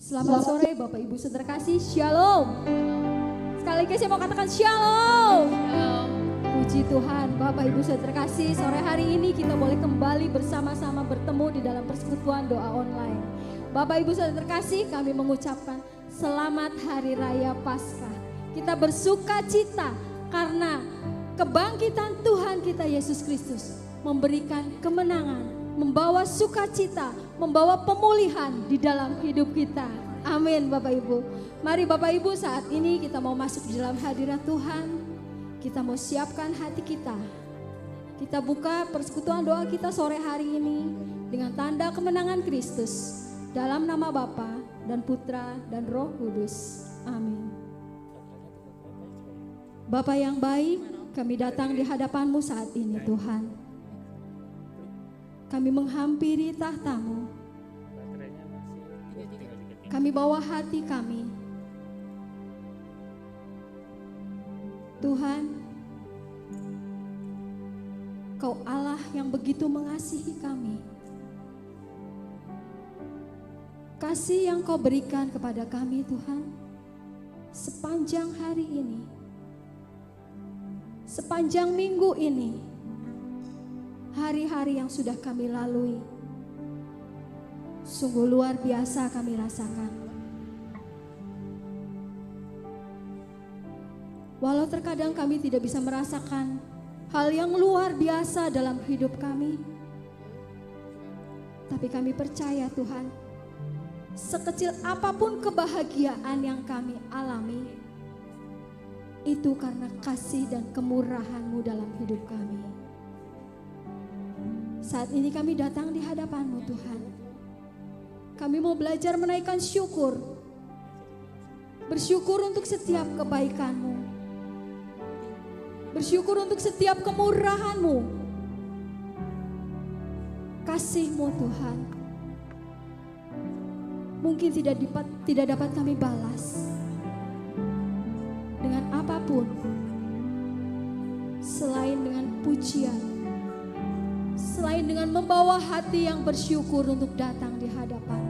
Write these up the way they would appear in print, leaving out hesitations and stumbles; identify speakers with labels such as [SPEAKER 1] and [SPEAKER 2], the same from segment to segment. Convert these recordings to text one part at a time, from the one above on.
[SPEAKER 1] Selamat sore Bapak Ibu Saudara kasih, Shalom. Sekali lagi saya mau katakan Shalom. Puji Tuhan, Bapak Ibu Saudara kasih, sore hari ini kita boleh kembali bersama-sama bertemu di dalam persekutuan doa online. Bapak Ibu Saudara kasih, kami mengucapkan selamat Hari Raya Paskah. Kita bersuka cita karena kebangkitan Tuhan kita Yesus Kristus memberikan kemenangan, membawa sukacita, membawa pemulihan di dalam hidup kita. Amin Bapak Ibu. Mari Bapak Ibu, saat ini kita mau masuk di dalam hadirat Tuhan. Kita mau siapkan hati kita. Kita buka persekutuan doa kita sore hari ini dengan tanda kemenangan Kristus. Dalam nama Bapa dan Putra dan Roh Kudus. Amin. Bapa yang baik, kami datang di hadapan-Mu saat ini Tuhan. Kami menghampiri tahta-Mu. Kami bawa hati kami. Tuhan, Kau Allah yang begitu mengasihi kami. Kasih yang Kau berikan kepada kami Tuhan, sepanjang hari ini, sepanjang minggu ini, hari-hari yang sudah kami lalui, sungguh luar biasa kami rasakan. Walau terkadang kami tidak bisa merasakan hal yang luar biasa dalam hidup kami, tapi kami percaya Tuhan, sekecil apapun kebahagiaan yang kami alami, itu karena kasih dan kemurahan-Mu dalam hidup kami. Saat ini kami datang di hadapan-Mu Tuhan. Kami mau belajar menaikkan syukur. Bersyukur untuk setiap kebaikan-Mu. Bersyukur untuk setiap kemurahan-Mu. Kasih-Mu Tuhan. Mungkin tidak dapat kami balas dengan apapun selain dengan pujian, selain dengan membawa hati yang bersyukur untuk datang di hadapan.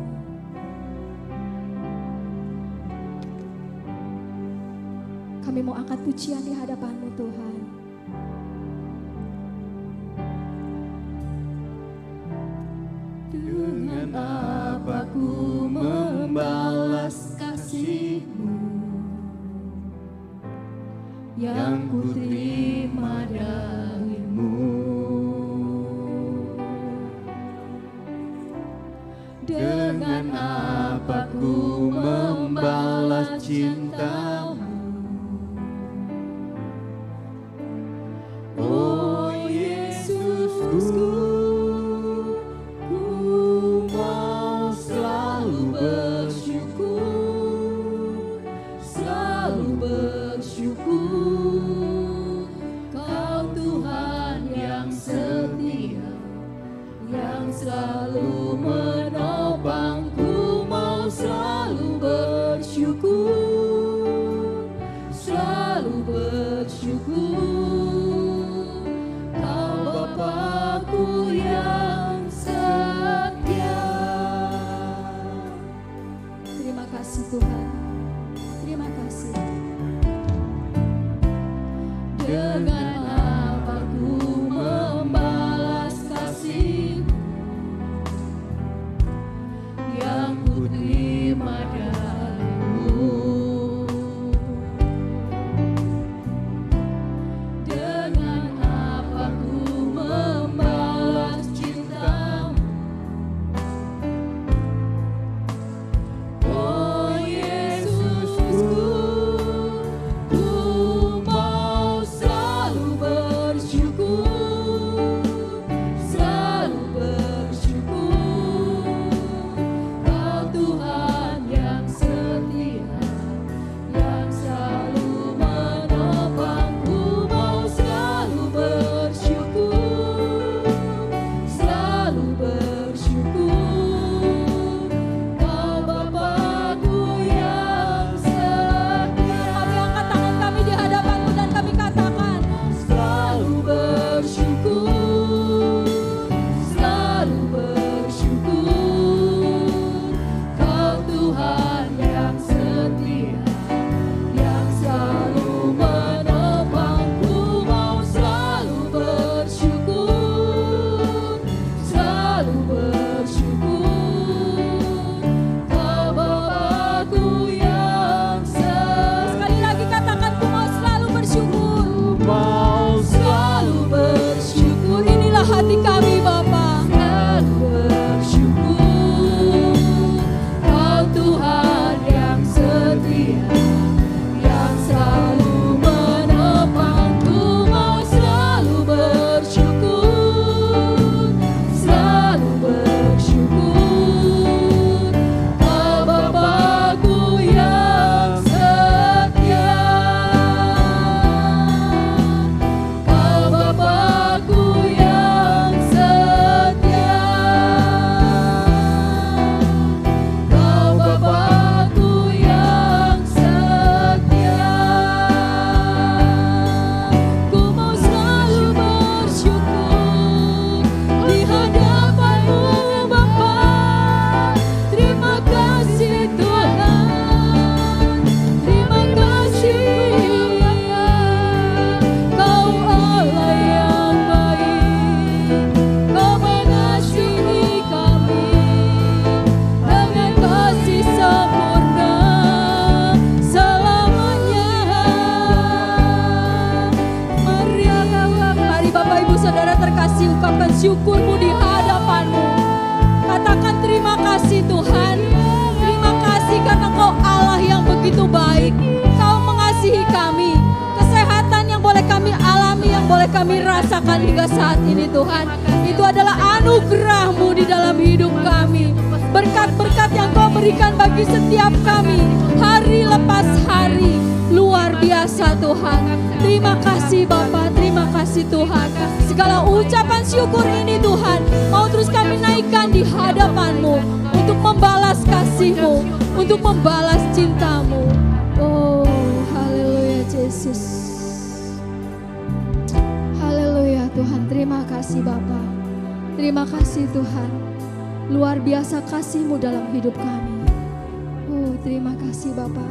[SPEAKER 1] Kami mau angkat pujian di hadapan-Mu Tuhan.
[SPEAKER 2] Dengan apa ku membalas kasih-Mu yang ku terima dari-Mu. Dengan apa ku membalas cinta-Mu, oh Yesusku, ku mau selalu bersyukur, selalu bersyukur. Kau Tuhan yang setia, yang selalu menopangku, mau selalu bersyukur, selalu bersyukur. Kau Bapakku yang setia.
[SPEAKER 1] Terima kasih Tuhan. Terima kasih.
[SPEAKER 2] Dengan apa ku membalas kasih yang ku terima dari-Mu. Dengan apa ku membalas cinta-Mu, oh Yesusku, ku mau selalu bersyukur, selalu bersyukur. Kau Tuhan yang setia, yang selalu menopangku, mau selalu bersyukur, selalu bersyukur. Kau Bapakku yang setia.
[SPEAKER 1] Kami angkat tangan kami di hadapan-Mu dan kami katakan,
[SPEAKER 2] Selalu bersyukur, selalu bersyukur. Kau Tuhan
[SPEAKER 1] Bapak Ibu Saudara terkasih, ungkapkan syukurmu di hadapan-Mu. Katakan terima kasih Tuhan. Terima kasih karena Kau Allah yang begitu baik. Kau mengasihi kami. Kesehatan yang boleh kami alami, yang boleh kami rasakan hingga saat ini Tuhan, itu adalah anugerah-Mu di dalam hidup kami. Berkat-berkat yang Kau berikan bagi setiap kami, hari lepas hari, luar biasa Tuhan. Terima kasih Bapa, terima kasih Tuhan. Segala ucapan syukur ini Tuhan, mau terus kami naikkan di hadapan-Mu, untuk membalas kasih-Mu, untuk membalas cinta-Mu. Oh, haleluya Yesus. Haleluya Tuhan, terima kasih Bapa. Terima kasih Tuhan. Luar biasa kasih-Mu dalam hidup kami. Oh, terima kasih Bapa.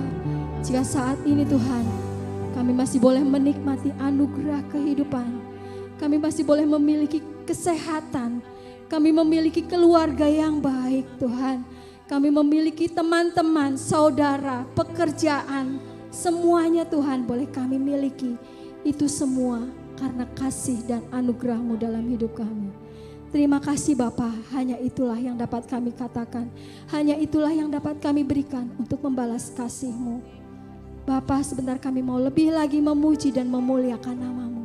[SPEAKER 1] Jika saat ini Tuhan, kami masih boleh menikmati anugerah kehidupan. Kami masih boleh memiliki kesehatan. Kami memiliki keluarga yang baik Tuhan. Kami memiliki teman-teman, saudara, pekerjaan. Semuanya Tuhan boleh kami miliki. Itu semua karena kasih dan anugerah-Mu dalam hidup kami. Terima kasih Bapa, hanya itulah yang dapat kami katakan. Hanya itulah yang dapat kami berikan untuk membalas kasih-Mu. Bapa, sebentar kami mau lebih lagi memuji dan memuliakan nama-Mu.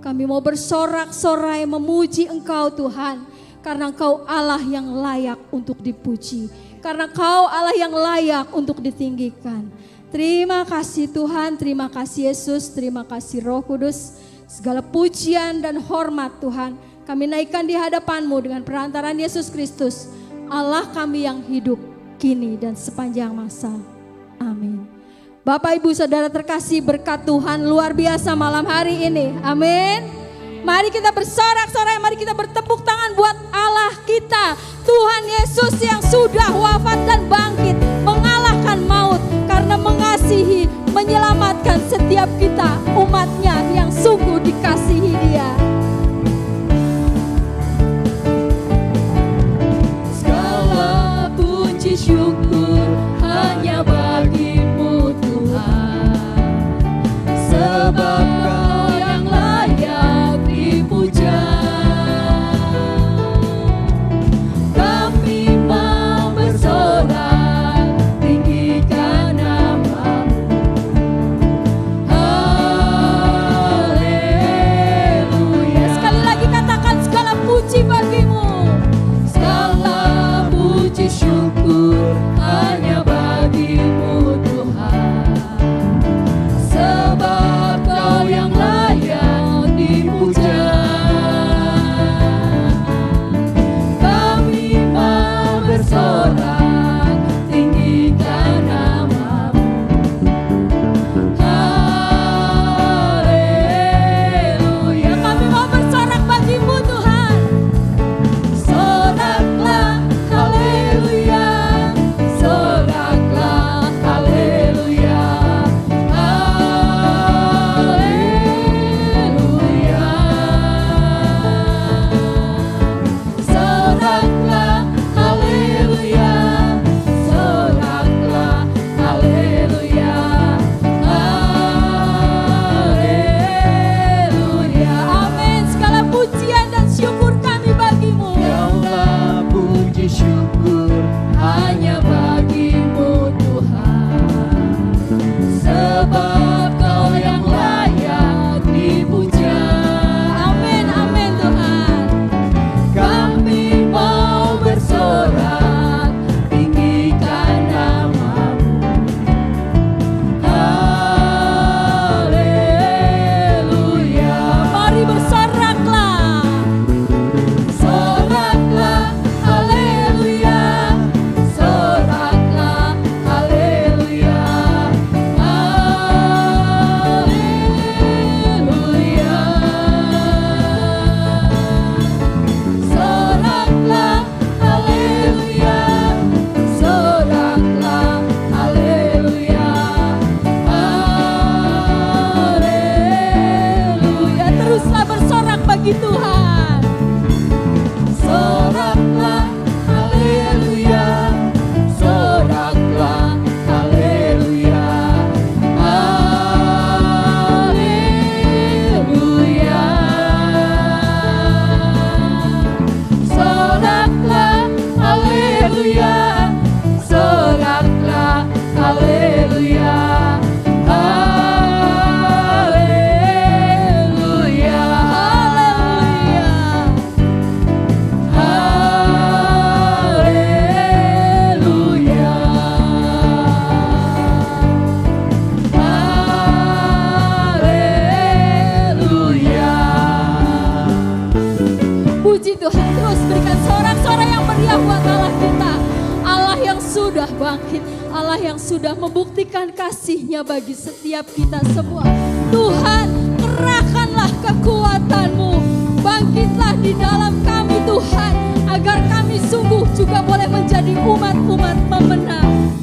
[SPEAKER 1] Kami mau bersorak-sorai memuji Engkau Tuhan. Karena Engkau Allah yang layak untuk dipuji. Karena Engkau Allah yang layak untuk ditinggikan. Terima kasih Tuhan, terima kasih Yesus, terima kasih Roh Kudus. Segala pujian dan hormat Tuhan, kami naikkan di hadapan-Mu dengan perantaraan Yesus Kristus, Allah kami yang hidup kini dan sepanjang masa. Amin. Bapak Ibu Saudara terkasih, berkat Tuhan luar biasa malam hari ini. Amin. Mari kita bersorak-sorai, mari kita bertepuk tangan buat Allah kita. Tuhan Yesus yang sudah wafat dan bangkit, mengalahkan maut karena mengasihi, menyelamatkan setiap kita umatnya yang sungguh dikasihi Dia.
[SPEAKER 2] Segala puji syukur hanya bagi-Mu Tuhan, sebab Kau yang layak dipuja. Kami mau bersorak, tinggikan nama-Mu. Haleluya.
[SPEAKER 1] Sekali lagi katakan, segala puji bagi-Mu.
[SPEAKER 2] Segala puji syukur hanya bagi-Mu Tuhan, sebab Kau yang layak dipuja. Kami mau bersorak, tinggikan nama-Mu. Haleluya.
[SPEAKER 1] Kami mau bersorak bagi-Mu Tuhan.
[SPEAKER 2] Soraklah, haleluya. Soraklah, haleluya. Haleluya. Soraklah, haleluya. Soraklah, haleluya. Haleluya.
[SPEAKER 1] Amin. Segala pujian dan syukur kami bagi-Mu.
[SPEAKER 2] Segala puji syukur hanya bagi-Mu Tuhan, sebab Kau yang layak dipuja.
[SPEAKER 1] Amin, amin Tuhan.
[SPEAKER 2] Kami mau bersorak, tinggikan nama-Mu. Haleluya.
[SPEAKER 1] Mari bersoraklah.
[SPEAKER 2] Soraklah, haleluya. Soraklah, haleluya. Haleluya. Soraklah, haleluya. Soraklah, haleluya. Haleluya.
[SPEAKER 1] Teruslah bersorak bagi Tuhan.
[SPEAKER 2] Soraklah, haleluya. Soraklah, haleluya. Haleluya.
[SPEAKER 1] sorak-sorai yang meriah buat Allah kita. Allah yang sudah bangkit, Allah yang sudah membuktikan kasih-Nya bagi setiap kita semua. Tuhan, kerahkanlah kekuatan-Mu, bangkitlah di dalam kami Tuhan, agar kami sungguh juga boleh menjadi umat-umat pemenang.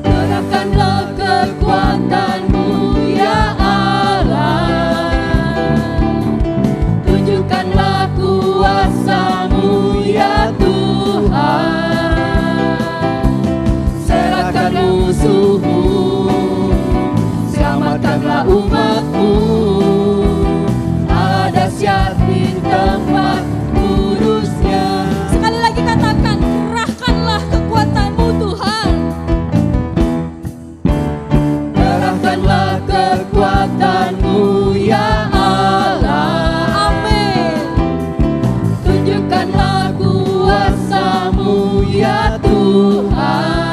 [SPEAKER 2] Kerahkanlah kekuatan-Mu ya Allah, tunjukkanlah kuasa-Mu ya Tuhan, serahkan musuh-Mu, selamatkanlah umat-Mu, Allah dahsyat di tempat kudus-Nya.
[SPEAKER 1] Sekali lagi katakan, kerahkanlah kekuatan-Mu Tuhan.
[SPEAKER 2] Kerahkanlah kekuatan-Mu ya Allah,
[SPEAKER 1] Amin.
[SPEAKER 2] tunjukkanlah kuasa-Mu ya Tuhan,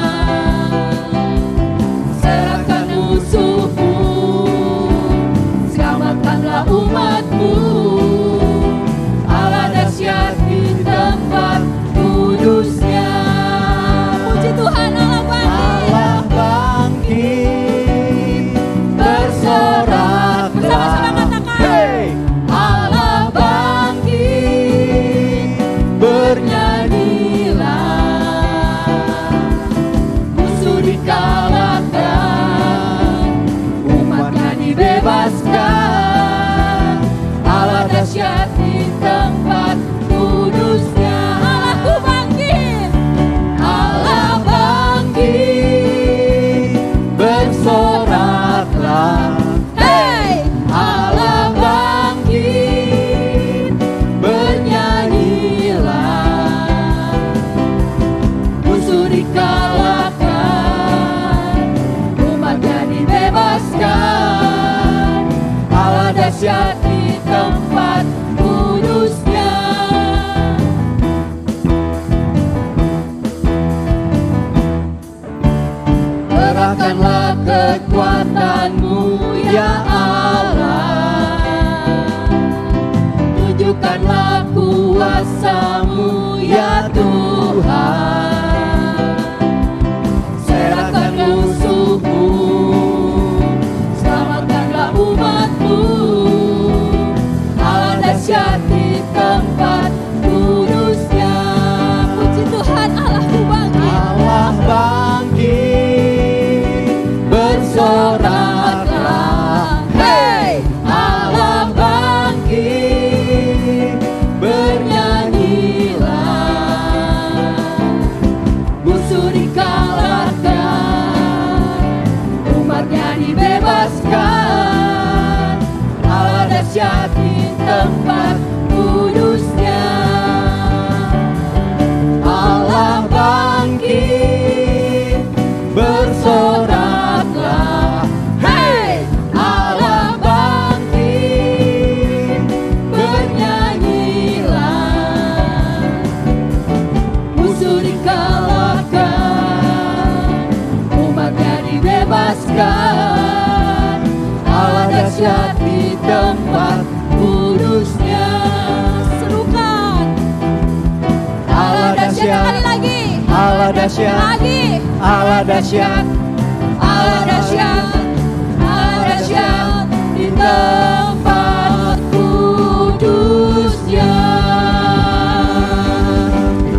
[SPEAKER 2] serahkan musuh-Mu, selamatkanlah umat-Mu, Allah dahsyat di tempat kudus-Nya.
[SPEAKER 1] Puji Tuhan, Allah bangkit.
[SPEAKER 2] Allah bangkit, bersoraklah.
[SPEAKER 1] Bersama-sama katakan.
[SPEAKER 2] Hey! Allah bangkit, bernyanyilah. Musuh dikalahkan, umat-Nya dibebaskan. Allah dahsyat di tempat kudus-Nya.
[SPEAKER 1] Allahku bangkit.
[SPEAKER 2] Allah bangkit, bersoraklah.
[SPEAKER 1] Hey,
[SPEAKER 2] Allah bangkit, bernyanyilah. Musuh dikalahkan, umat-Nya dibebaskan. Allah dahsyat di tempat kudus-Nya. Kerahkanlah kekuatan-Mu ya Allah, tunjukkanlah kuasa-Mu ya Tuhan, serahkan musuh-Mu, selamatkanlah umat-Mu, Allah dahsyat di tempat kudus-Nya.
[SPEAKER 1] puji Tuhan, Allahku bangkit.
[SPEAKER 2] Allah bangkit, bersoraklah. Hey! Allah bangkit, bernyanyilah. Musuh dikalahkan, umat-Nya dibebaskan. Allah dahsyat di tempat kudus-Nya. Allah bangkit, bersoraklah. Hey! Allah bangkit, bernyanyilah. Musuh dikalahkan, umat-Nya dibebaskan. Allah dahsyat di tempat kudus-Nya.
[SPEAKER 1] Serukan.
[SPEAKER 2] Allah dahsyat,
[SPEAKER 1] Sekali lagi.
[SPEAKER 2] Allah dahsyat,
[SPEAKER 1] Lagi.
[SPEAKER 2] Allah dahsyat, Allah dahsyat, Allah dahsyat di tempat kudus-Nya.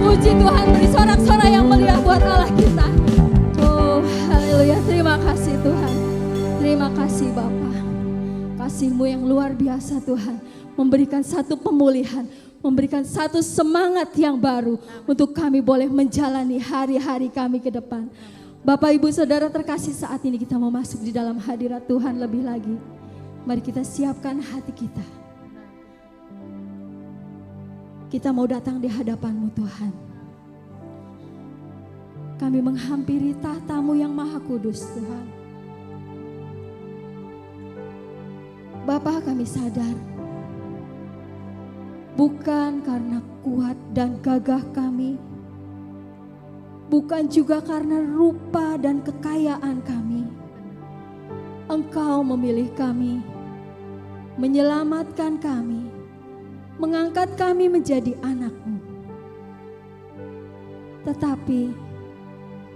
[SPEAKER 1] Puji Tuhan, beri sorak-sorai yang meriah buat Allah kita. Oh, haleluya. Terima kasih Tuhan. Terima kasih Bapa. Kasih-Mu yang luar biasa Tuhan, memberikan satu pemulihan, memberikan satu semangat yang baru untuk kami boleh menjalani hari-hari kami ke depan. Bapak Ibu Saudara terkasih, saat ini kita mau masuk di dalam hadirat Tuhan lebih lagi. Mari kita siapkan hati kita. Kita mau datang di hadapan-Mu Tuhan. Kami menghampiri tahta-Mu yang maha kudus Tuhan. Bapa, kami sadar bukan karena kuat dan gagah kami, bukan juga karena rupa dan kekayaan kami. Engkau memilih kami, menyelamatkan kami, mengangkat kami menjadi anak-Mu. Tetapi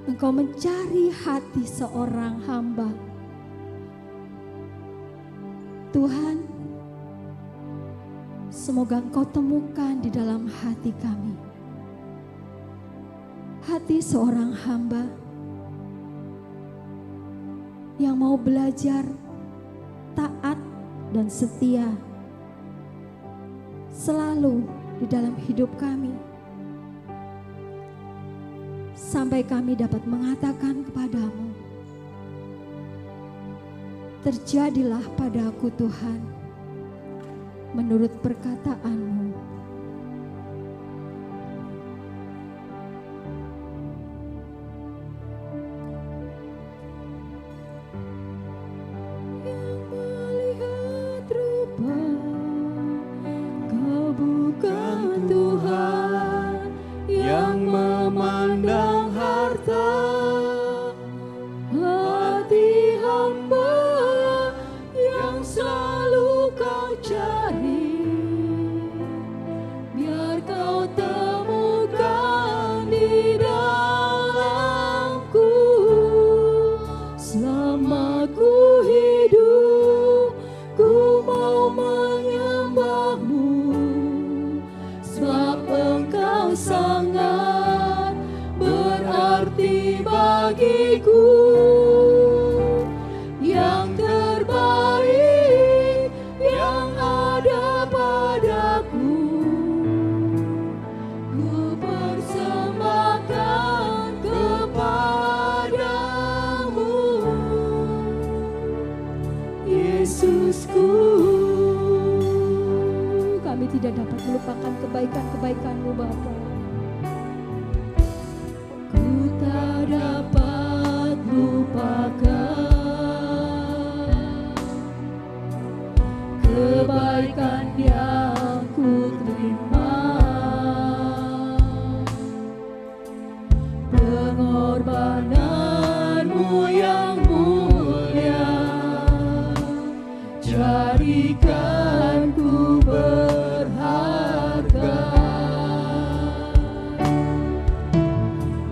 [SPEAKER 1] Engkau mencari hati seorang hamba. Tuhan, semoga Engkau temukan di dalam hati kami hati seorang hamba yang mau belajar taat dan setia selalu di dalam hidup kami, sampai kami dapat mengatakan kepadamu, terjadilah padaku Tuhan menurut perkataanmu. Kami tidak dapat melupakan kebaikan-kebaikan-Mu, Bapa. Ku tak dapat lupakan kebaikan yang ku terima, pengorbanan-Mu yang mulia, jadikan ku berharga.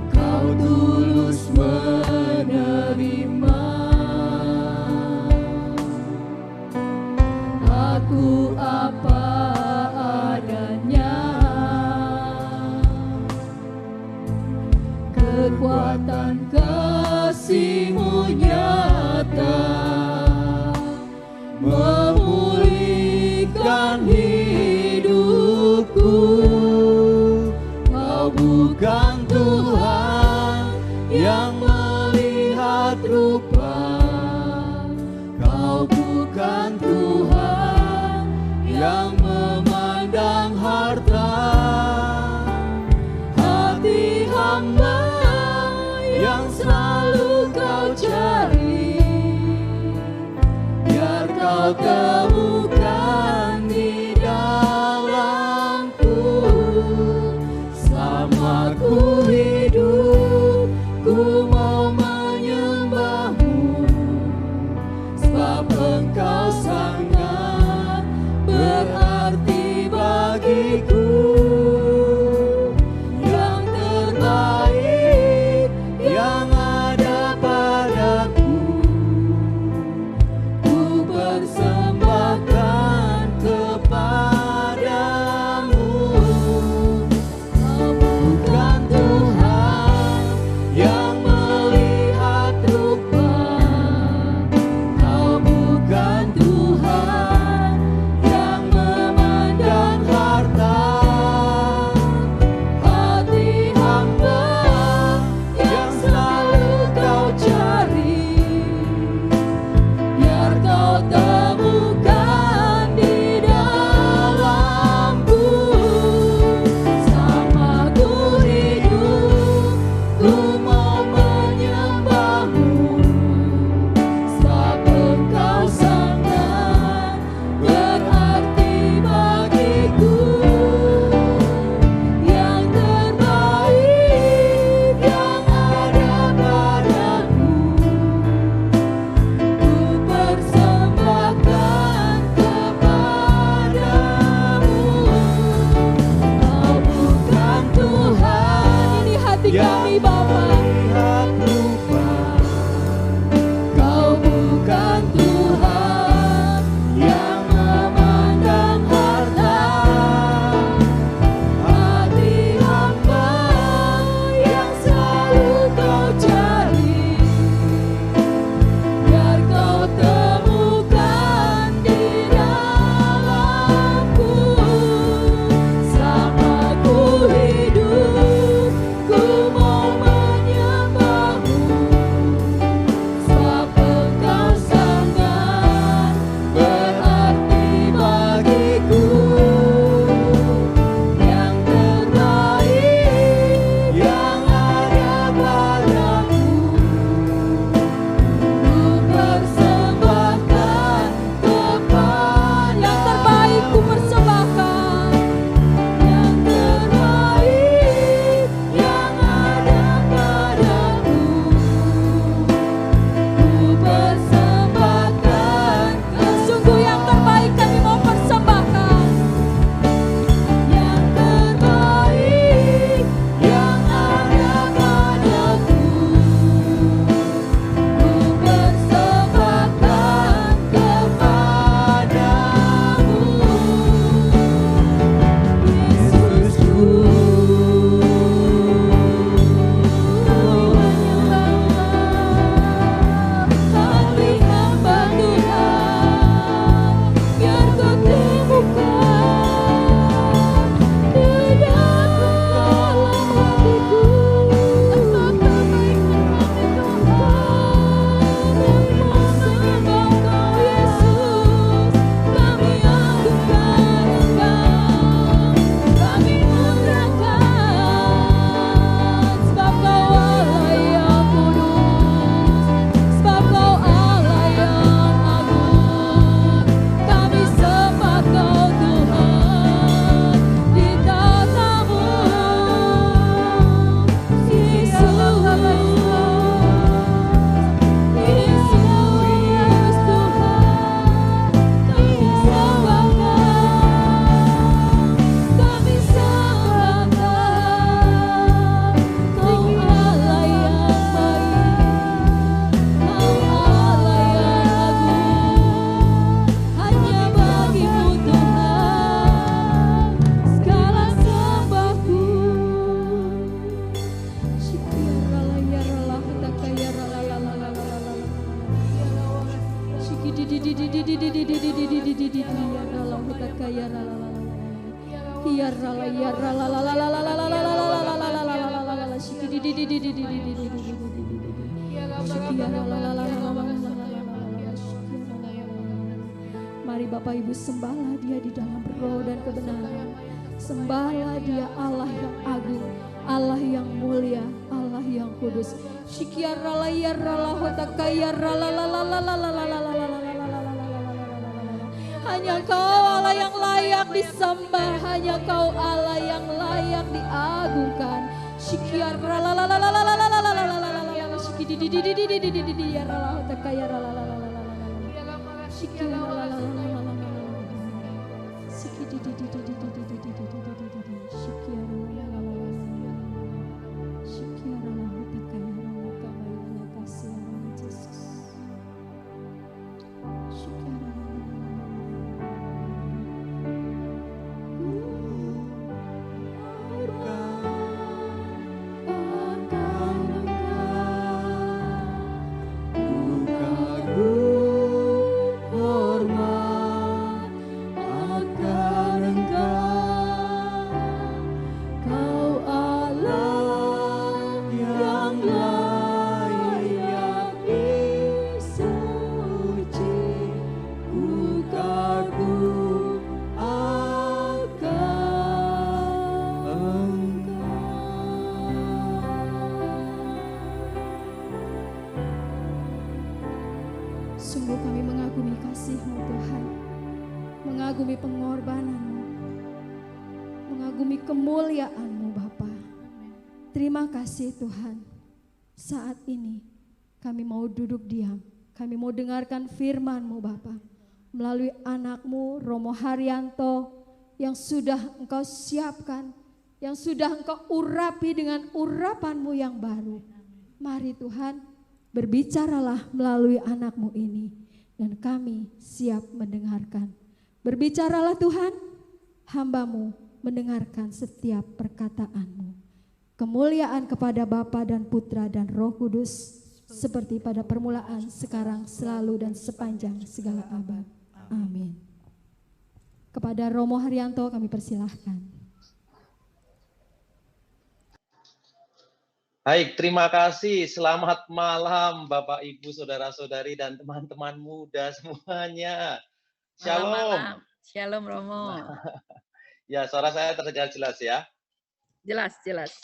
[SPEAKER 1] Kau tulus menerima aku apa adanya, kekuatan kasih-Mu nyata memulihkan hidupku. Kau bukan Tuhan yang melihat rupa, Kau bukan Tuhan yang memandang harta. Hati hamba yang selalu Kau cari, biar Kau temukan di dalamku. Selama ku hidup, ku mau menyembah-Mu, sebab Engkau sangat berarti bagiku. Yang terbaik yang ada padaku, ku persembahkan Mari Bapak Ibu sembahlah Dia di dalam roh dan kebenaran. Sembahlah Dia Allah yang agung, Allah yang mulia, Allah yang kudus. Hanya Kau Allah yang layak disembah, hanya Kau Allah yang layak diagungkan. Sungguh kami mengagumi kasih-Mu Tuhan, mengagumi pengorbanan-Mu, mengagumi kemuliaan-Mu Bapa. Terima kasih Tuhan. Saat ini kami mau duduk diam, kami mau dengarkan firman-Mu Bapa, melalui anak-Mu Romo Haryanto yang sudah Engkau siapkan, yang sudah Engkau urapi dengan urapan-Mu yang baru. Mari Tuhan, berbicaralah melalui anak-Mu ini, dan kami siap mendengarkan. Berbicaralah Tuhan, hamba-Mu mendengarkan setiap perkataan-Mu. Kemuliaan kepada Bapa dan Putra dan Roh Kudus, seperti pada permulaan, sekarang, selalu, dan sepanjang segala abad. Amin. Kepada Romo Haryanto kami persilahkan.
[SPEAKER 3] Baik, terima kasih. Selamat malam Bapak, Ibu, Saudara-saudari, dan teman-teman muda semuanya. Shalom.
[SPEAKER 2] Malam. Shalom Romo.
[SPEAKER 3] Ya, suara saya terdengar jelas ya?
[SPEAKER 2] Jelas.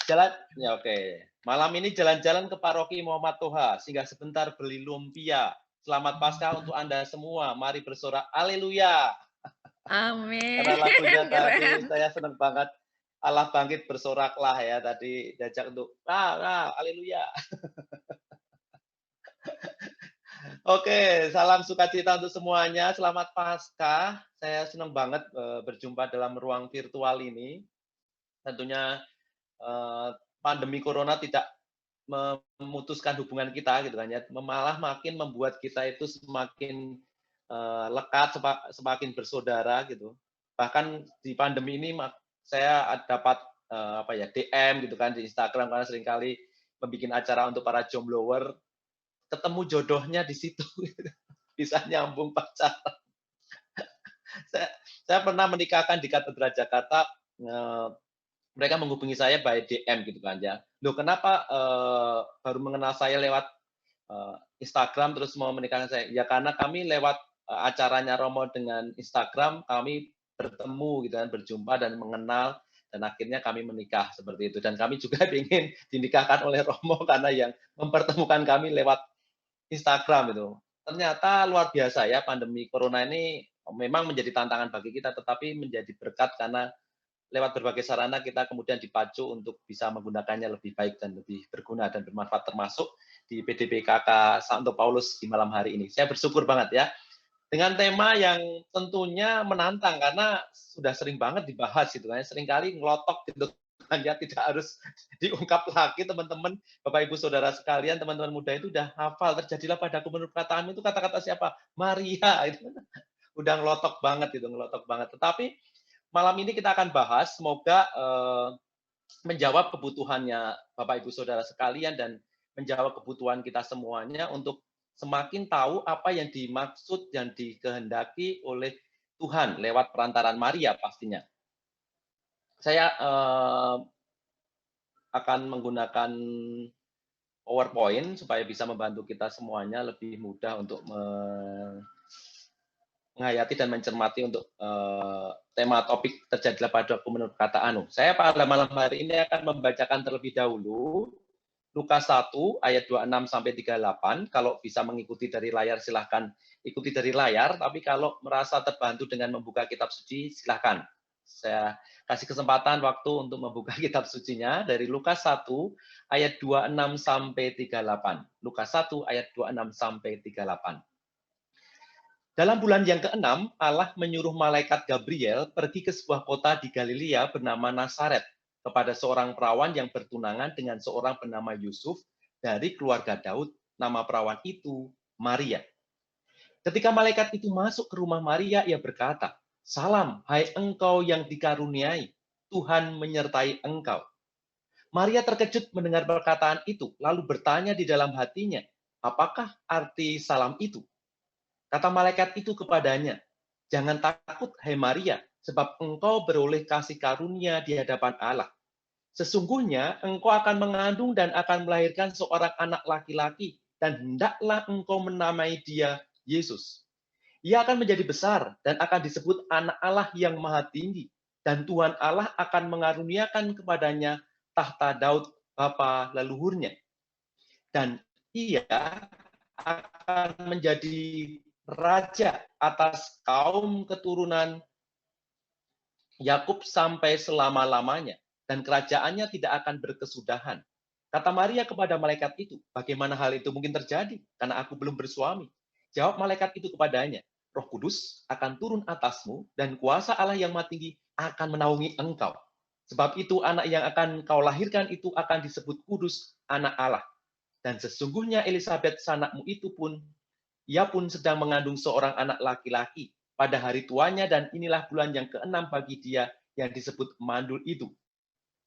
[SPEAKER 3] Jalan? Ya, oke. Malam ini jalan-jalan ke Paroki Muhammad Toha, singgah sebentar beli lumpia. Selamat Paskah untuk Anda semua. Mari bersorak haleluya.
[SPEAKER 2] Amin.
[SPEAKER 3] Karena lagunya tadi saya senang banget. Allah bangkit bersoraklah ya, tadi diajak untuk haleluya. Oke, salam sukacita untuk semuanya. Selamat Paskah. Saya senang banget berjumpa dalam ruang virtual ini. Tentunya pandemi corona tidak memutuskan hubungan kita gitu kan ya, malah makin membuat kita itu semakin lekat, semakin bersaudara gitu. Bahkan di pandemi ini saya dapat DM gitu kan di Instagram, karena seringkali membuat acara untuk para jomblower, ketemu jodohnya di situ, bisa nyambung pacaran. saya pernah menikahkan di Katedral Jakarta, mereka menghubungi saya by DM gitu kan ya. Loh, kenapa baru mengenal saya lewat Instagram terus mau menikahkan saya? Ya karena kami lewat acaranya Romo dengan Instagram, kami bertemu gitu kan, berjumpa dan mengenal, dan akhirnya kami menikah seperti itu. Dan kami juga ingin dinikahkan oleh Romo karena yang mempertemukan kami lewat Instagram itu. Ternyata luar biasa ya, pandemi corona ini memang menjadi tantangan bagi kita, tetapi menjadi berkat karena lewat berbagai sarana kita kemudian dipacu untuk bisa menggunakannya lebih baik dan lebih berguna dan bermanfaat, termasuk di PDPKK Santo Paulus di malam hari ini. Saya bersyukur banget ya, dengan tema yang tentunya menantang karena sudah sering banget dibahas gitu kan, seringkali ngelotok gitu kan ya, tidak harus diungkap lagi teman-teman, Bapak Ibu Saudara sekalian, teman-teman muda itu udah hafal. Terjadilah padaku menurut katamu, itu kata-kata siapa? Maria. Itu udah ngelotok banget gitu, ngelotok banget. Tetapi malam ini kita akan bahas, semoga menjawab kebutuhannya Bapak Ibu Saudara sekalian dan menjawab kebutuhan kita semuanya untuk semakin tahu apa yang dimaksud dan dikehendaki oleh Tuhan lewat perantaran Maria pastinya. Saya akan menggunakan PowerPoint supaya bisa membantu kita semuanya lebih mudah untuk menghayati dan mencermati untuk tema topik terjadilah padaku menurut perkataan. Saya pada malam hari ini akan membacakan terlebih dahulu Lukas 1 ayat 26 sampai 38. Kalau bisa mengikuti dari layar silahkan ikuti dari layar, tapi kalau merasa terbantu dengan membuka kitab suci silahkan. Saya kasih kesempatan waktu untuk membuka kitab sucinya dari Lukas 1 ayat 26 sampai 38. Lukas 1 ayat 26 sampai 38. Dalam bulan yang ke-6, Allah menyuruh malaikat Gabriel pergi ke sebuah kota di Galilea bernama Nazaret kepada seorang perawan yang bertunangan dengan seorang bernama Yusuf dari keluarga Daud. Nama perawan itu Maria. Ketika malaikat itu masuk ke rumah Maria, ia berkata, "Salam, hai engkau yang dikaruniai, Tuhan menyertai engkau." Maria terkejut mendengar perkataan itu, lalu bertanya di dalam hatinya, "Apakah arti salam itu?" Kata malaikat itu kepadanya, "Jangan takut, hai Maria, sebab engkau beroleh kasih karunia di hadapan Allah. Sesungguhnya engkau akan mengandung dan akan melahirkan seorang anak laki-laki, dan hendaklah engkau menamai dia Yesus. Ia akan menjadi besar dan akan disebut Anak Allah yang Maha Tinggi, dan Tuhan Allah akan mengaruniakan kepadanya tahta Daud bapa leluhurnya. Dan ia akan menjadi raja atas kaum keturunan Yakub sampai selama-lamanya, dan kerajaannya tidak akan berkesudahan." Kata Maria kepada malaikat itu, "Bagaimana hal itu mungkin terjadi? Karena aku belum bersuami." Jawab malaikat itu kepadanya, "Roh Kudus akan turun atasmu, dan kuasa Allah yang Maha Tinggi akan menaungi engkau. Sebab itu anak yang akan kau lahirkan itu akan disebut kudus, anak Allah. Dan sesungguhnya Elisabet sanakmu itu pun, ia pun sedang mengandung seorang anak laki-laki pada hari tuanya, dan inilah bulan yang ke-6 bagi dia yang disebut mandul itu.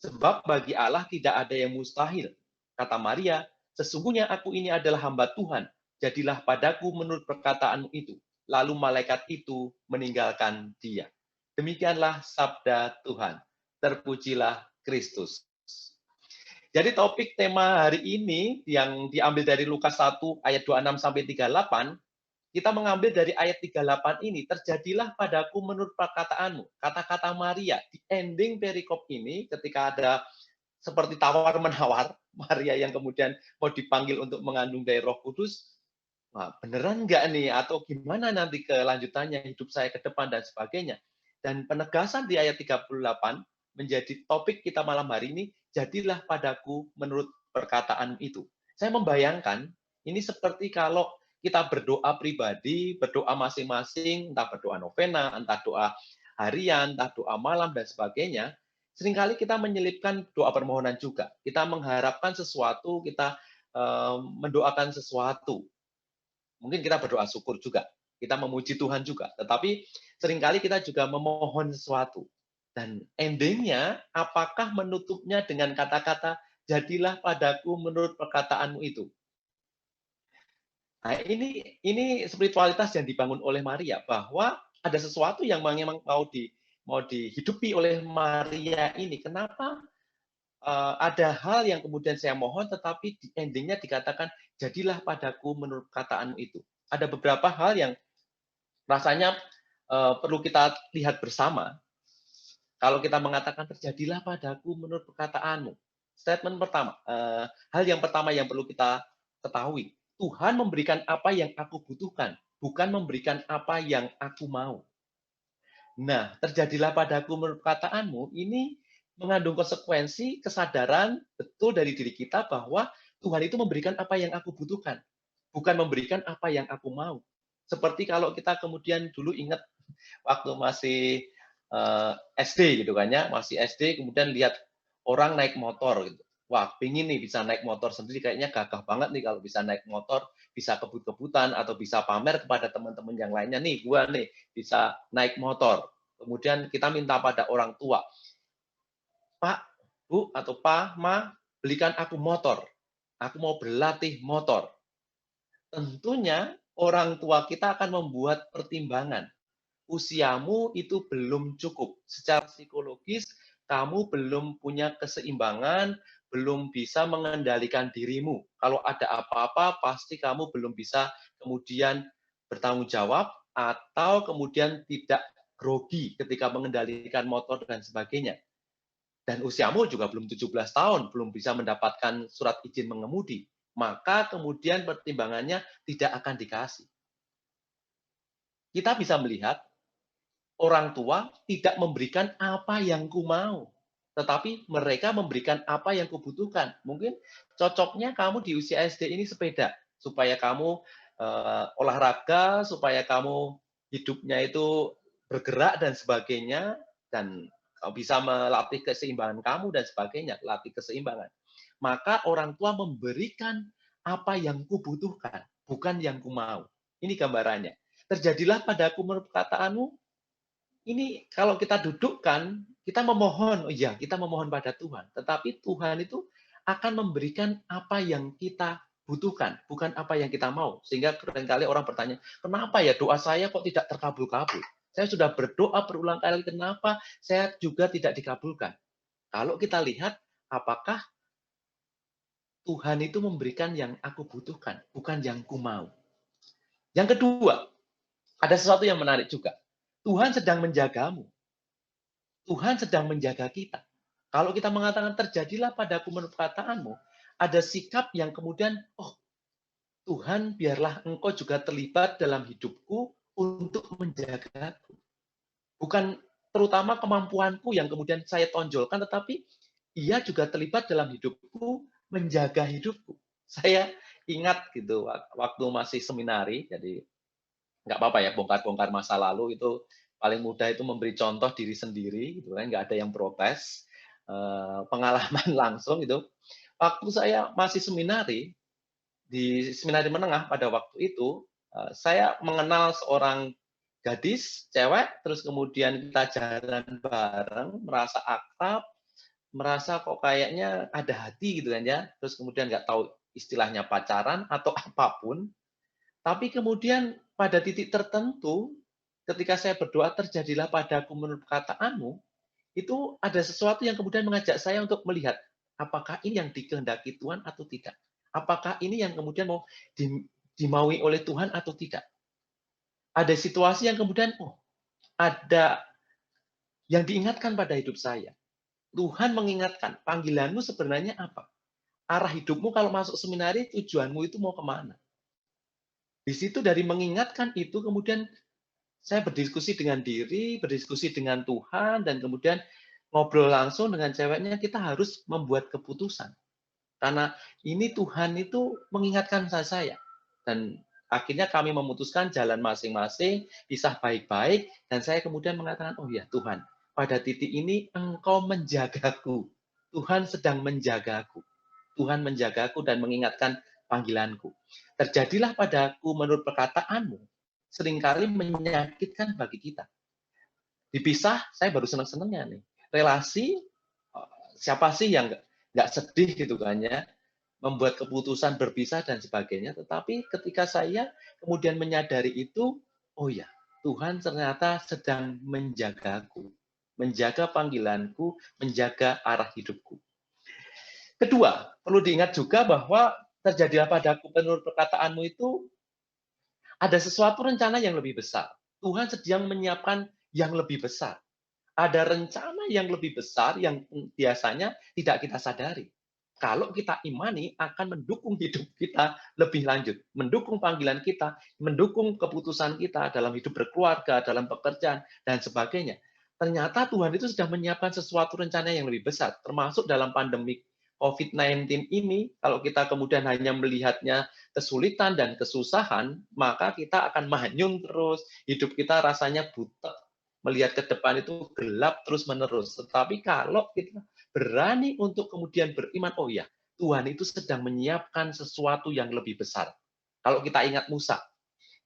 [SPEAKER 3] Sebab bagi Allah tidak ada yang mustahil." Kata Maria, "Sesungguhnya aku ini adalah hamba Tuhan, jadilah padaku menurut perkataanmu itu." Lalu malaikat itu meninggalkan dia. Demikianlah sabda Tuhan. Terpujilah Kristus. Jadi topik tema hari ini yang diambil dari Lukas 1 ayat 26 sampai 38, kita mengambil dari ayat 38 ini, "Terjadilah padaku menurut perkataanmu." Kata-kata Maria di ending perikop ini ketika ada seperti tawar-menawar, Maria yang kemudian mau dipanggil untuk mengandung dari Roh Kudus, wah, beneran nggak nih? Atau gimana nanti kelanjutannya hidup saya ke depan dan sebagainya. Dan penegasan di ayat 38 menjadi topik kita malam hari ini, "Jadilah padaku menurut perkataan itu." Saya membayangkan ini seperti kalau kita berdoa pribadi, berdoa masing-masing, entah berdoa novena, entah doa harian, entah doa malam, dan sebagainya, seringkali kita menyelipkan doa permohonan juga. Kita mengharapkan sesuatu, kita mendoakan sesuatu. Mungkin kita berdoa syukur juga, kita memuji Tuhan juga, tetapi seringkali kita juga memohon sesuatu. Dan endingnya, apakah menutupnya dengan kata-kata, "Jadilah padaku menurut perkataanmu itu." Nah, ini spiritualitas yang dibangun oleh Maria, bahwa ada sesuatu yang memang mau dihidupi oleh Maria ini. Kenapa ada hal yang kemudian saya mohon, tetapi di endingnya dikatakan, "Jadilah padaku menurut perkataanmu itu." Ada beberapa hal yang rasanya perlu kita lihat bersama. Kalau kita mengatakan, "Terjadilah padaku menurut perkataanmu." Statement pertama, hal yang pertama yang perlu kita ketahui, Tuhan memberikan apa yang aku butuhkan, bukan memberikan apa yang aku mau. Nah, "Terjadilah padaku menurut perkataanmu" ini mengandung konsekuensi kesadaran betul dari diri kita bahwa Tuhan itu memberikan apa yang aku butuhkan, bukan memberikan apa yang aku mau. Seperti kalau kita kemudian dulu ingat waktu masih SD gitu kan ya, masih SD kemudian lihat orang naik motor gitu. Wah, pengen nih bisa naik motor sendiri, kayaknya gagah banget nih kalau bisa naik motor, bisa kebut-kebutan atau bisa pamer kepada teman-teman yang lainnya, "Nih, gua nih bisa naik motor." Kemudian kita minta pada orang tua, "Pak, Bu, atau Pa, Ma, belikan aku motor. Aku mau berlatih motor." tentunya orang tua kita akan membuat pertimbangan. Usiamu itu belum cukup. Secara psikologis, kamu belum punya keseimbangan, belum bisa mengendalikan dirimu. Kalau ada apa-apa, pasti kamu belum bisa kemudian bertanggung jawab atau kemudian tidak grogi ketika mengendalikan motor dan sebagainya. Dan usiamu juga belum 17 tahun, belum bisa mendapatkan surat izin mengemudi. Maka kemudian pertimbangannya tidak akan dikasih. Kita bisa melihat orang tua tidak memberikan apa yang ku mau, tetapi mereka memberikan apa yang kubutuhkan. Mungkin cocoknya kamu di usia SD ini sepeda, supaya kamu olahraga, supaya kamu hidupnya itu bergerak dan sebagainya, dan kau bisa melatih keseimbangan kamu dan sebagainya, latih keseimbangan. Maka orang tua memberikan apa yang kubutuhkan, bukan yang ku mau. Ini gambarannya. Terjadilah padaku menurut perkataanmu. Ini kalau kita dudukkan, kita memohon, oh iya, kita memohon pada Tuhan. Tetapi Tuhan itu akan memberikan apa yang kita butuhkan, bukan apa yang kita mau. Sehingga seringkali orang bertanya, kenapa ya doa saya kok tidak terkabul-kabul? Saya sudah berdoa berulang kali, kenapa saya juga tidak dikabulkan? Kalau kita lihat, apakah Tuhan itu memberikan yang aku butuhkan, bukan yang ku mau. Yang kedua, ada sesuatu yang menarik juga. Tuhan sedang menjagamu. Tuhan sedang menjaga kita. Kalau kita mengatakan terjadilah padaku menurut perkataanmu, ada sikap yang kemudian, oh Tuhan biarlah engkau juga terlibat dalam hidupku untuk menjagaku. Bukan terutama kemampuanku yang kemudian saya tonjolkan, tetapi ia juga terlibat dalam hidupku, menjaga hidupku. Saya ingat gitu, waktu masih seminari, jadi nggak apa-apa ya, bongkar-bongkar masa lalu itu paling mudah itu memberi contoh diri sendiri, gitu kan, nggak ada yang protes. Pengalaman langsung itu, waktu saya masih seminari, di seminari menengah pada waktu itu, saya mengenal seorang gadis, cewek, terus kemudian kita jalan bareng, merasa akrab, merasa kok kayaknya ada hati gitu kan ya, terus kemudian nggak tahu istilahnya pacaran atau apapun, tapi kemudian pada titik tertentu, ketika saya berdoa terjadilah padaku menurut perkataanmu, itu ada sesuatu yang kemudian mengajak saya untuk melihat, apakah ini yang dikehendaki Tuhan atau tidak? Apakah ini yang kemudian mau dimaui oleh Tuhan atau tidak? Ada situasi yang kemudian, oh, ada yang diingatkan pada hidup saya. Tuhan mengingatkan, panggilanmu sebenarnya apa? Arah hidupmu kalau masuk seminari, tujuanmu itu mau kemana? Di situ dari mengingatkan itu, kemudian saya berdiskusi dengan diri, berdiskusi dengan Tuhan, dan kemudian ngobrol langsung dengan ceweknya, kita harus membuat keputusan. Karena ini Tuhan itu mengingatkan saya. Dan akhirnya kami memutuskan jalan masing-masing, pisah baik-baik, dan saya kemudian mengatakan, oh ya Tuhan, pada titik ini Engkau menjagaku. Tuhan sedang menjagaku. Tuhan menjagaku dan mengingatkan panggilanku. Terjadilah padaku menurut perkataanmu, seringkali menyakitkan bagi kita. Dipisah, saya baru senang-senangnya nih. Relasi, siapa sih yang nggak sedih gitu kan ya, membuat keputusan berpisah dan sebagainya. Tetapi ketika saya kemudian menyadari itu, oh ya, Tuhan ternyata sedang menjagaku, menjaga panggilanku, menjaga arah hidupku. Kedua, perlu diingat juga bahwa terjadilah padaku menurut perkataanmu itu ada sesuatu rencana yang lebih besar. Tuhan sedang menyiapkan yang lebih besar. Ada rencana yang lebih besar yang biasanya tidak kita sadari. Kalau kita imani akan mendukung hidup kita lebih lanjut, mendukung panggilan kita, mendukung keputusan kita dalam hidup berkeluarga, dalam pekerjaan, dan sebagainya. Ternyata Tuhan itu sudah menyiapkan sesuatu rencana yang lebih besar, termasuk dalam pandemi COVID-19 ini, kalau kita kemudian hanya melihatnya kesulitan dan kesusahan, maka kita akan manyun terus, hidup kita rasanya butek, melihat ke depan itu gelap terus-menerus. Tetapi kalau kita berani untuk kemudian beriman, oh ya, Tuhan itu sedang menyiapkan sesuatu yang lebih besar. Kalau kita ingat Musa,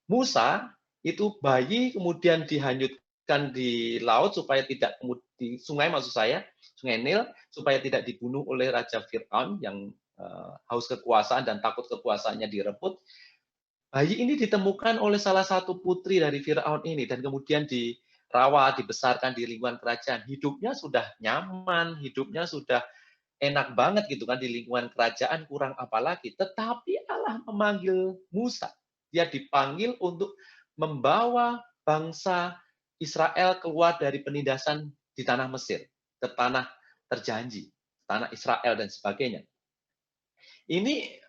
[SPEAKER 3] Musa itu bayi kemudian dihanyutkan di laut supaya tidak di sungai maksud saya, sungai Nil, supaya tidak dibunuh oleh Raja Fir'aun yang haus kekuasaan dan takut kekuasaannya direbut. bayi ini ditemukan oleh salah satu putri dari Firaun ini dan kemudian dirawat, dibesarkan di lingkungan kerajaan. Hidupnya sudah nyaman, hidupnya sudah enak banget gitu kan di lingkungan kerajaan, kurang apa lagi. Tetapi Allah memanggil Musa. Dia dipanggil untuk membawa bangsa Israel keluar dari penindasan di tanah Mesir ke tanah terjanji, tanah Israel dan sebagainya. Ini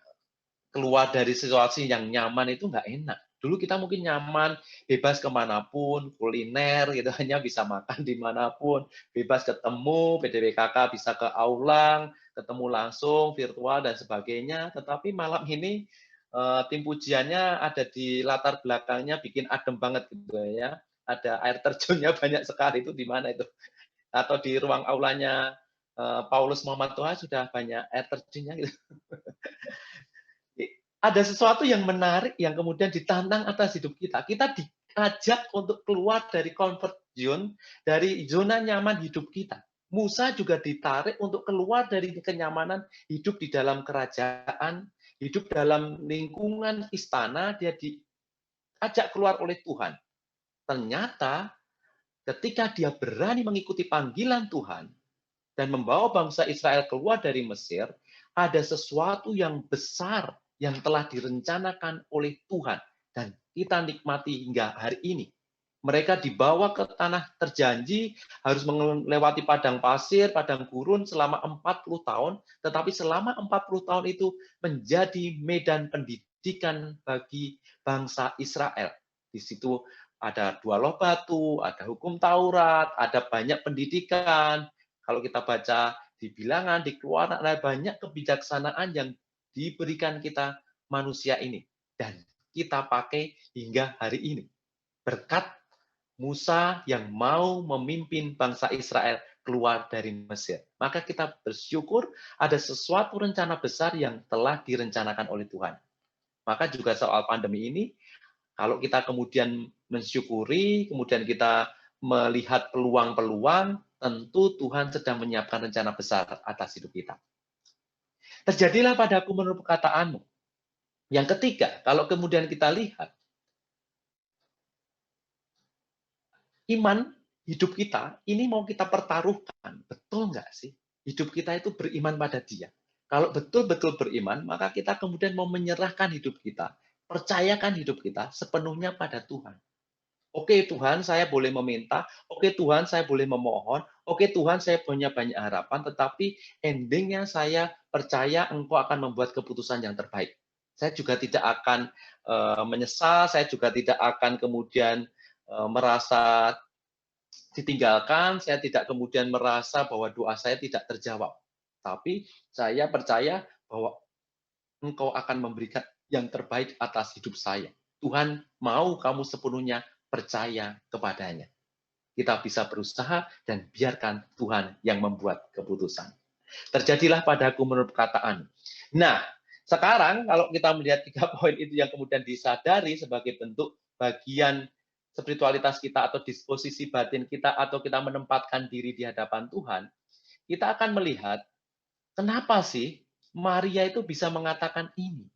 [SPEAKER 3] keluar dari situasi yang nyaman itu nggak enak. Dulu kita mungkin nyaman, bebas kemanapun, kuliner, gitu hanya bisa makan dimanapun, bebas ketemu, PDWKK bisa ke Aulang, ketemu langsung, virtual, dan sebagainya. Tetapi malam ini, tim pujiannya ada di latar belakangnya, bikin adem banget gitu ya. Ada air terjunnya banyak sekali, itu di mana itu? Atau di ruang aulanya Paulus Muhammad Toha sudah banyak air terjunnya gitu. Ada sesuatu yang menarik yang kemudian ditantang atas hidup kita. Kita diajak untuk keluar dari comfort zone, dari zona nyaman hidup kita. Musa juga ditarik untuk keluar dari kenyamanan hidup di dalam kerajaan, hidup dalam lingkungan istana, dia diajak keluar oleh Tuhan. Ternyata ketika dia berani mengikuti panggilan Tuhan dan membawa bangsa Israel keluar dari Mesir, ada sesuatu yang besar yang telah direncanakan oleh Tuhan dan kita nikmati hingga hari ini. Mereka dibawa ke tanah terjanji, harus melewati padang pasir, padang gurun selama 40 tahun, tetapi selama 40 tahun itu menjadi medan pendidikan bagi bangsa Israel. Di situ ada 2 loh batu, ada hukum Taurat, ada banyak pendidikan. Kalau kita baca di Bilangan, di Keluaran, ada banyak kebijaksanaan yang diberikan kita manusia ini. Dan kita pakai hingga hari ini. Berkat Musa yang mau memimpin bangsa Israel keluar dari Mesir. Maka kita bersyukur ada sesuatu rencana besar yang telah direncanakan oleh Tuhan. Maka juga soal pandemi ini, kalau kita kemudian mensyukuri, kemudian kita melihat peluang-peluang, tentu Tuhan sedang menyiapkan rencana besar atas hidup kita. Terjadilah padaku menurut perkataanmu. Yang ketiga, kalau kemudian kita lihat, iman hidup kita, ini mau kita pertaruhkan. Betul nggak sih? Hidup kita itu beriman pada Dia. Kalau betul-betul beriman, maka kita kemudian mau menyerahkan hidup kita, percayakan hidup kita sepenuhnya pada Tuhan. Oke Tuhan, saya boleh meminta. Oke Tuhan, saya boleh memohon. Oke Tuhan, saya punya banyak harapan. Tetapi endingnya saya percaya Engkau akan membuat keputusan yang terbaik. Saya juga tidak akan menyesal. Saya juga tidak akan kemudian merasa ditinggalkan. Saya tidak kemudian merasa bahwa doa saya tidak terjawab. Tapi saya percaya bahwa Engkau akan memberikan yang terbaik atas hidup saya. Tuhan mau kamu sepenuhnya percaya kepadanya. Kita bisa berusaha dan biarkan Tuhan yang membuat keputusan. Terjadilah padaku menurut perkataan. Nah, sekarang kalau kita melihat 3 poin itu yang kemudian disadari sebagai bentuk bagian spiritualitas kita atau disposisi batin kita atau kita menempatkan diri di hadapan Tuhan, kita akan melihat kenapa sih Maria itu bisa mengatakan ini.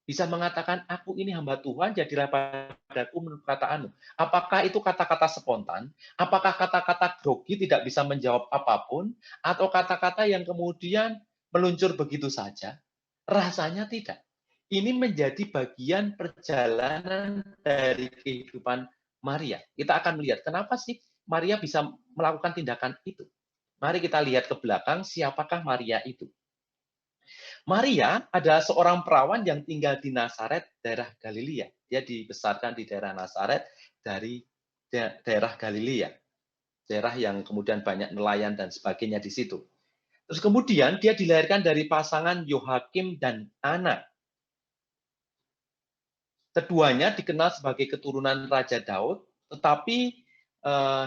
[SPEAKER 3] Bisa mengatakan, aku ini hamba Tuhan, jadilah padaku menurut perkataanmu. Apakah itu kata-kata spontan? Apakah kata-kata grogi tidak bisa menjawab apapun? Atau kata-kata yang kemudian meluncur begitu saja? Rasanya tidak. Ini menjadi bagian perjalanan dari kehidupan Maria. Kita akan melihat, kenapa sih Maria bisa melakukan tindakan itu? Mari kita lihat ke belakang, siapakah Maria itu? Maria adalah seorang perawan yang tinggal di Nazaret, daerah Galilea. Dia dibesarkan di daerah Nazaret dari daerah Galilea. Daerah yang kemudian banyak nelayan dan sebagainya di situ. Terus kemudian dia dilahirkan dari pasangan Yohakim dan Ana. Keduanya dikenal sebagai keturunan Raja Daud, tetapi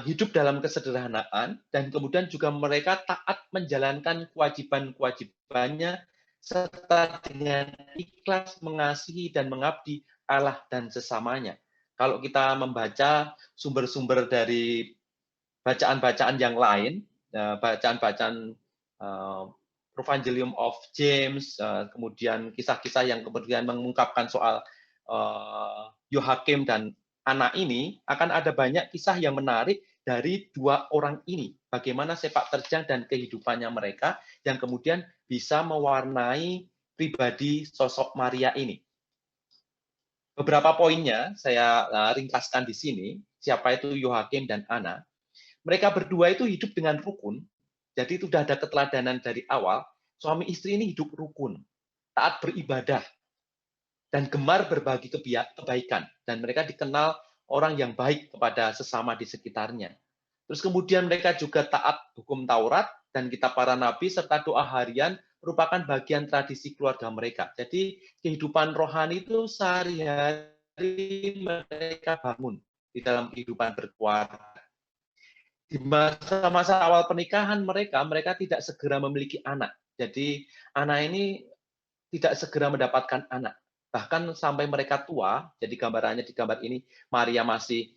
[SPEAKER 3] hidup dalam kesederhanaan dan kemudian juga mereka taat menjalankan kewajiban-kewajibannya serta dengan ikhlas mengasihi dan mengabdi Allah dan sesamanya. Kalau kita membaca sumber-sumber dari bacaan-bacaan yang lain, bacaan-bacaan Evangelium of James, kemudian kisah-kisah yang kemudian mengungkapkan soal Yohakim dan Ana ini, akan ada banyak kisah yang menarik dari dua orang ini. Bagaimana sepak terjang dan kehidupannya mereka yang kemudian bisa mewarnai pribadi sosok Maria ini. Beberapa poinnya saya ringkaskan di sini. Siapa itu Yohakim dan Ana? Mereka berdua itu hidup dengan rukun. Jadi itu sudah ada keteladanan dari awal. Suami istri ini hidup rukun, taat beribadah, dan gemar berbagi kebaikan. Dan mereka dikenal orang yang baik kepada sesama di sekitarnya. Terus kemudian mereka juga taat hukum Taurat dan kitab para nabi serta doa harian merupakan bagian tradisi keluarga mereka. Jadi kehidupan rohani itu sehari-hari mereka bangun di dalam kehidupan berkeluarga. Di masa-masa awal pernikahan mereka tidak segera memiliki anak. Jadi anak ini tidak segera mendapatkan anak. Bahkan sampai mereka tua, jadi gambarannya di gambar ini, Maria masih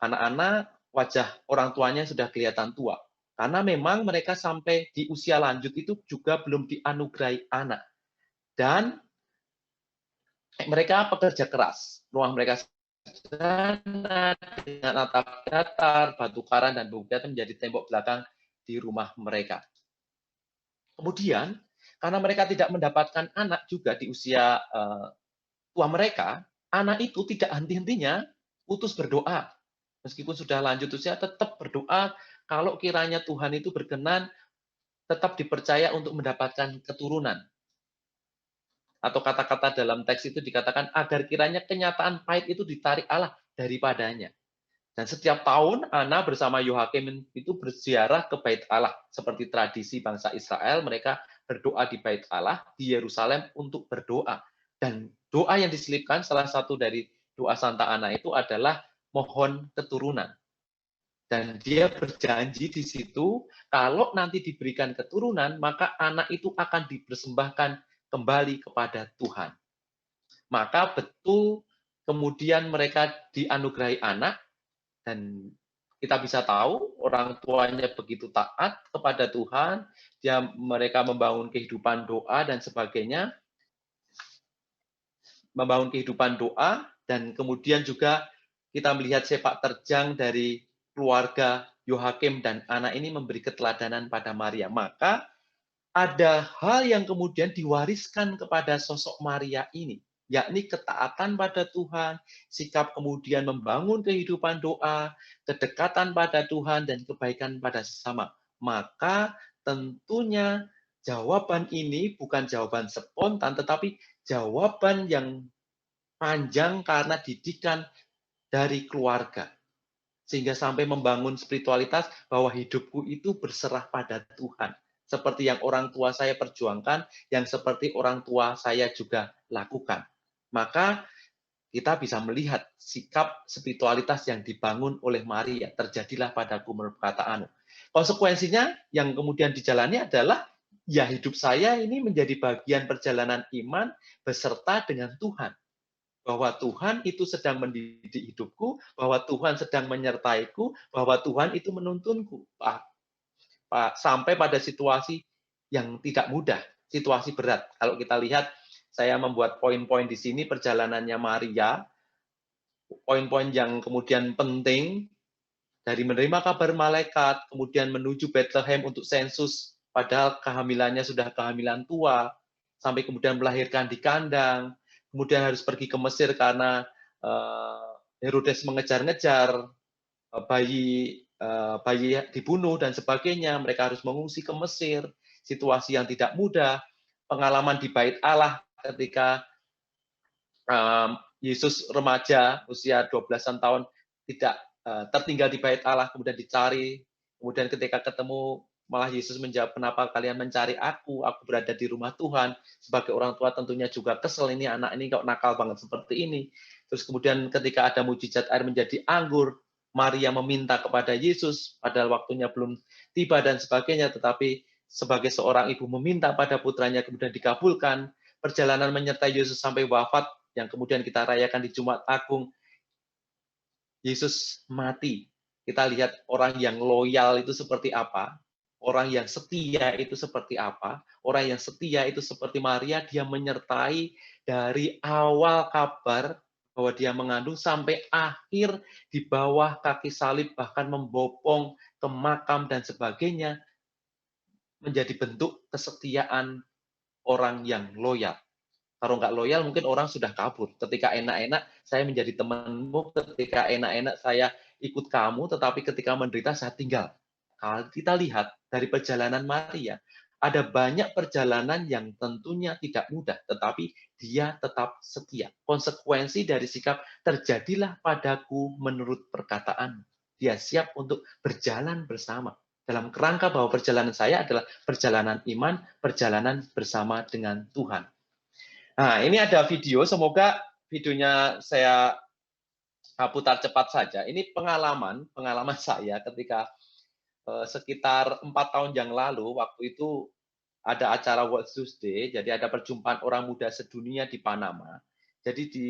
[SPEAKER 3] anak-anak, wajah orang tuanya sudah kelihatan tua. Karena memang mereka sampai di usia lanjut itu juga belum dianugerahi anak. Dan mereka pekerja keras. Rumah mereka sederhana, dengan atap datar, batu karang, dan bukit menjadi tembok belakang di rumah mereka. Kemudian, karena mereka tidak mendapatkan anak juga di usia tua mereka, anak itu tidak henti-hentinya putus berdoa. Meskipun sudah lanjut usia, tetap berdoa kalau kiranya Tuhan itu berkenan, tetap dipercaya untuk mendapatkan keturunan. Atau kata-kata dalam teks itu dikatakan, agar kiranya kenyataan pahit itu ditarik Allah daripadanya. Dan setiap tahun, Ana bersama Yohakim itu berziarah ke Bait Allah. Seperti tradisi bangsa Israel, mereka berdoa di Bait Allah, di Yerusalem untuk berdoa. Dan doa yang diselipkan, salah satu dari doa Santa Ana itu adalah mohon keturunan. Dan dia berjanji di situ, kalau nanti diberikan keturunan, maka anak itu akan dipersembahkan kembali kepada Tuhan. Maka betul kemudian mereka dianugerahi anak, dan kita bisa tahu orang tuanya begitu taat kepada Tuhan, mereka membangun kehidupan doa dan sebagainya, membangun kehidupan doa, dan kemudian juga kita melihat sepak terjang dari keluarga Yohakim dan Ana ini memberi keteladanan pada Maria. Maka ada hal yang kemudian diwariskan kepada sosok Maria ini, yakni ketaatan pada Tuhan, sikap kemudian membangun kehidupan doa, kedekatan pada Tuhan, dan kebaikan pada sesama. Maka tentunya jawaban ini bukan jawaban spontan, tetapi jawaban yang panjang karena didikan dari keluarga. Sehingga sampai membangun spiritualitas bahwa hidupku itu berserah pada Tuhan. Seperti yang orang tua saya perjuangkan, yang seperti orang tua saya juga lakukan. Maka kita bisa melihat sikap spiritualitas yang dibangun oleh Maria. Terjadilah padaku menurut perkataan. Konsekuensinya yang kemudian dijalani adalah, ya hidup saya ini menjadi bagian perjalanan iman beserta dengan Tuhan. Bahwa Tuhan itu sedang mendidik hidupku, bahwa Tuhan sedang menyertaiku, bahwa Tuhan itu menuntunku. Sampai pada situasi yang tidak mudah, situasi berat. Kalau kita lihat, saya membuat poin-poin di sini perjalanannya Maria, poin-poin yang kemudian penting, dari menerima kabar malaikat, kemudian menuju Bethlehem untuk sensus, padahal kehamilannya sudah kehamilan tua, sampai kemudian melahirkan di kandang, kemudian harus pergi ke Mesir karena Herodes mengejar-ngejar, bayi dibunuh dan sebagainya. Mereka harus mengungsi ke Mesir, situasi yang tidak mudah, pengalaman di Bait Allah ketika Yesus remaja usia 12-an tahun tidak tertinggal di Bait Allah, kemudian dicari, kemudian ketika ketemu malah Yesus menjawab, kenapa kalian mencari aku berada di rumah Tuhan. Sebagai orang tua tentunya juga kesel, ini anak ini kok nakal banget seperti ini. Terus kemudian ketika ada mujizat air menjadi anggur, Maria meminta kepada Yesus, padahal waktunya belum tiba dan sebagainya, tetapi sebagai seorang ibu meminta pada putranya, kemudian dikabulkan. Perjalanan menyertai Yesus sampai wafat, yang kemudian kita rayakan di Jumat Agung, Yesus mati. Kita lihat orang yang loyal itu seperti apa. Orang yang setia itu seperti apa? Orang yang setia itu seperti Maria, dia menyertai dari awal kabar bahwa dia mengandung sampai akhir di bawah kaki salib, bahkan membopong ke makam dan sebagainya, menjadi bentuk kesetiaan orang yang loyal. Kalau nggak loyal, mungkin orang sudah kabur. Ketika enak-enak, saya menjadi temanmu. Ketika enak-enak, saya ikut kamu. Tetapi ketika menderita, saya tinggal. Kalau kita lihat dari perjalanan Maria, ada banyak perjalanan yang tentunya tidak mudah, tetapi dia tetap setia. Konsekuensi dari sikap terjadilah padaku menurut perkataan. Dia siap untuk berjalan bersama. Dalam kerangka bahwa perjalanan saya adalah perjalanan iman, perjalanan bersama dengan Tuhan. Nah, ini ada video, semoga videonya saya putar cepat saja. Ini pengalaman saya ketika sekitar 4 tahun yang lalu, waktu itu ada acara World Youth Day, jadi ada perjumpaan orang muda sedunia di Panama. Jadi di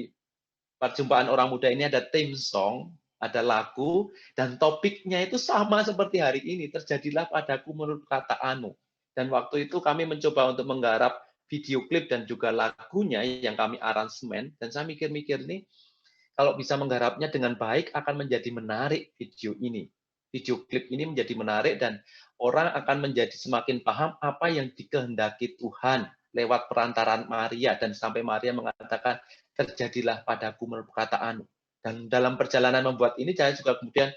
[SPEAKER 3] perjumpaan orang muda ini ada theme song, ada lagu, dan topiknya itu sama seperti hari ini, terjadilah padaku menurut kataanmu. Dan waktu itu kami mencoba untuk menggarap video klip dan juga lagunya yang kami aransemen, dan saya mikir-mikir nih, kalau bisa menggarapnya dengan baik akan menjadi menarik video ini. Video klip ini menjadi menarik dan orang akan menjadi semakin paham apa yang dikehendaki Tuhan lewat perantaraan Maria, dan sampai Maria mengatakan, terjadilah padaku menurut perkataanmu. Dan dalam perjalanan membuat ini, saya juga kemudian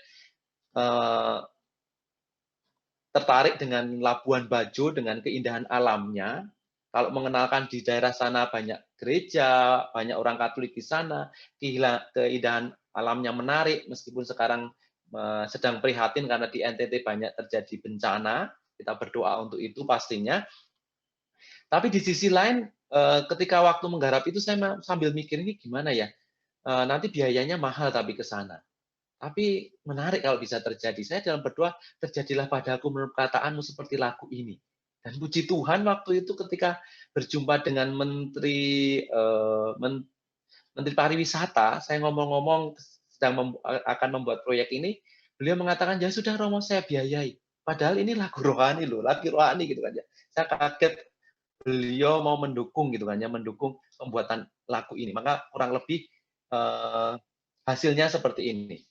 [SPEAKER 3] tertarik dengan Labuan Bajo, dengan keindahan alamnya. Kalau mengenalkan di daerah sana banyak gereja, banyak orang Katolik di sana, keindahan alamnya menarik, meskipun sekarang sedang prihatin karena di NTT banyak terjadi bencana, kita berdoa untuk itu pastinya. Tapi di sisi lain, ketika waktu menggarap itu saya sambil mikir ini gimana ya, nanti biayanya mahal tapi ke sana. Tapi menarik kalau bisa terjadi. Saya dalam berdoa, terjadilah padaku menurut perkataanmu seperti lagu ini. Dan puji Tuhan waktu itu ketika berjumpa dengan Menteri Pariwisata, saya ngomong-ngomong akan membuat proyek ini, beliau mengatakan, ya sudah Romo, saya biayai. Padahal ini lagu rohani loh, lagu rohani gitu kan ya. Saya kaget beliau mau mendukung gitu kan ya, mendukung pembuatan lagu ini. Maka kurang lebih hasilnya seperti ini.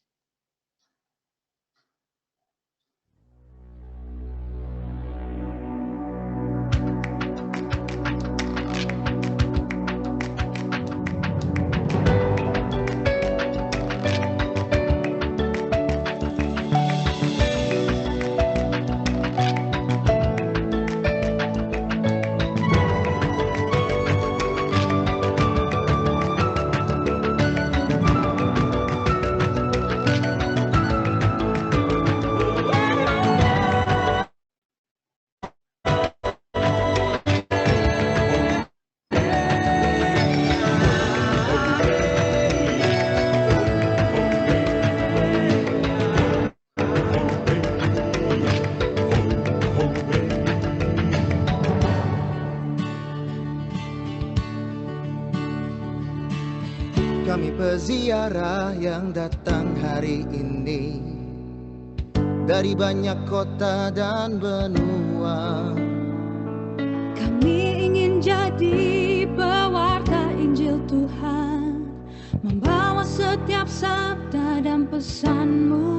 [SPEAKER 4] Kami peziarah yang datang hari ini dari banyak kota dan benua.
[SPEAKER 2] Kami ingin jadi pewarta Injil Tuhan, membawa setiap sabda dan pesan-Mu.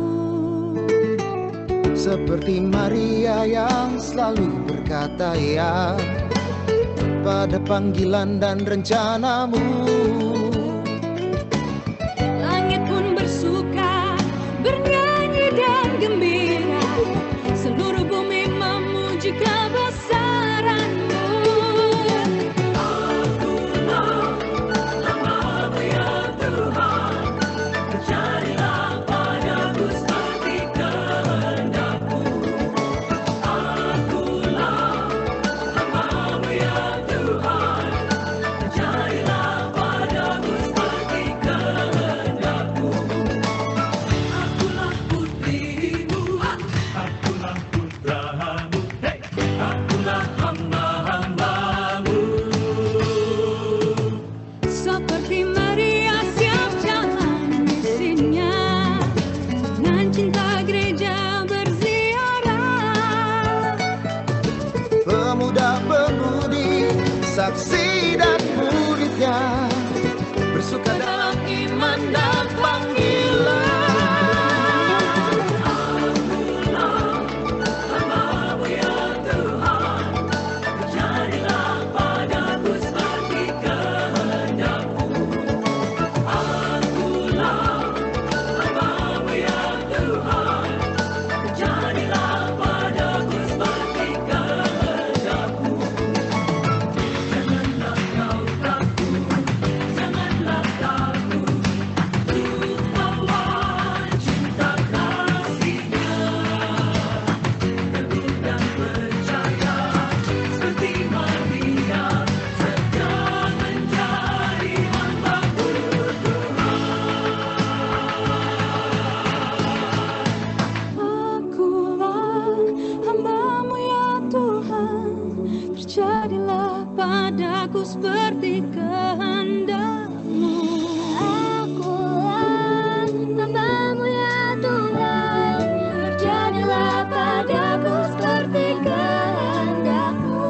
[SPEAKER 4] Seperti Maria yang selalu berkata ya pada panggilan dan rencana-Mu.
[SPEAKER 2] Gembira, seluruh bumi memuji kebesaran-Mu. Akulah nama-Mu ya Tuhan, terjadilah padaku seperti kehendak-Mu. Akulah nama-Mu ya Tuhan, terjadilah padaku seperti kehendak-Mu. Akulah seperti Maria siap jalan misinya, dengan cinta gereja berziarah. padaku seperti kehendak-Mu.
[SPEAKER 5] Akulah hamba-Mu ya Tuhan, berjadilah padaku seperti kehendak-Mu.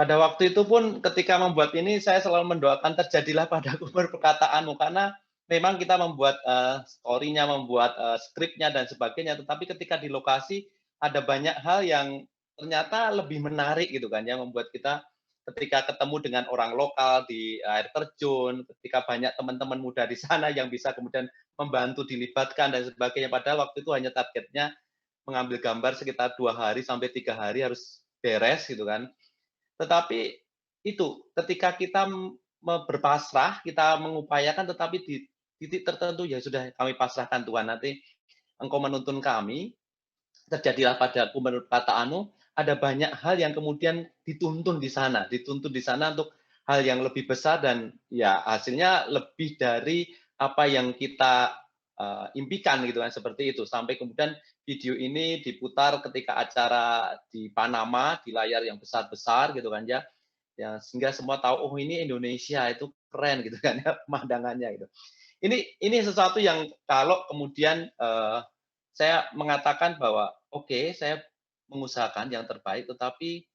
[SPEAKER 3] Pada waktu itu pun ketika membuat ini saya selalu mendoakan terjadilah padaku perkataanmu, karena memang kita membuat story-nya, membuat skripnya dan sebagainya, tetapi ketika di lokasi ada banyak hal yang ternyata lebih menarik gitu kan, yang membuat kita ketika ketemu dengan orang lokal di air terjun, ketika banyak teman-teman muda di sana yang bisa kemudian membantu dilibatkan dan sebagainya, padahal waktu itu hanya targetnya mengambil gambar sekitar 2 hari sampai 3 hari harus beres gitu kan. Tetapi itu, ketika kita berpasrah, kita mengupayakan, tetapi di titik tertentu, ya sudah kami pasrahkan Tuhan, nanti Engkau menuntun kami, terjadilah padaku menurut kata-Mu, ada banyak hal yang kemudian dituntun di sana untuk hal yang lebih besar, dan ya hasilnya lebih dari apa yang kita impikan gitu kan, seperti itu. Sampai kemudian video ini diputar ketika acara di Panama di layar yang besar-besar gitu kan ya. Ya sehingga semua tahu oh ini Indonesia, itu keren gitu kan ya pemandangannya gitu. Ini sesuatu yang kalau kemudian saya mengatakan bahwa oke, saya mengusahakan yang terbaik, tetapi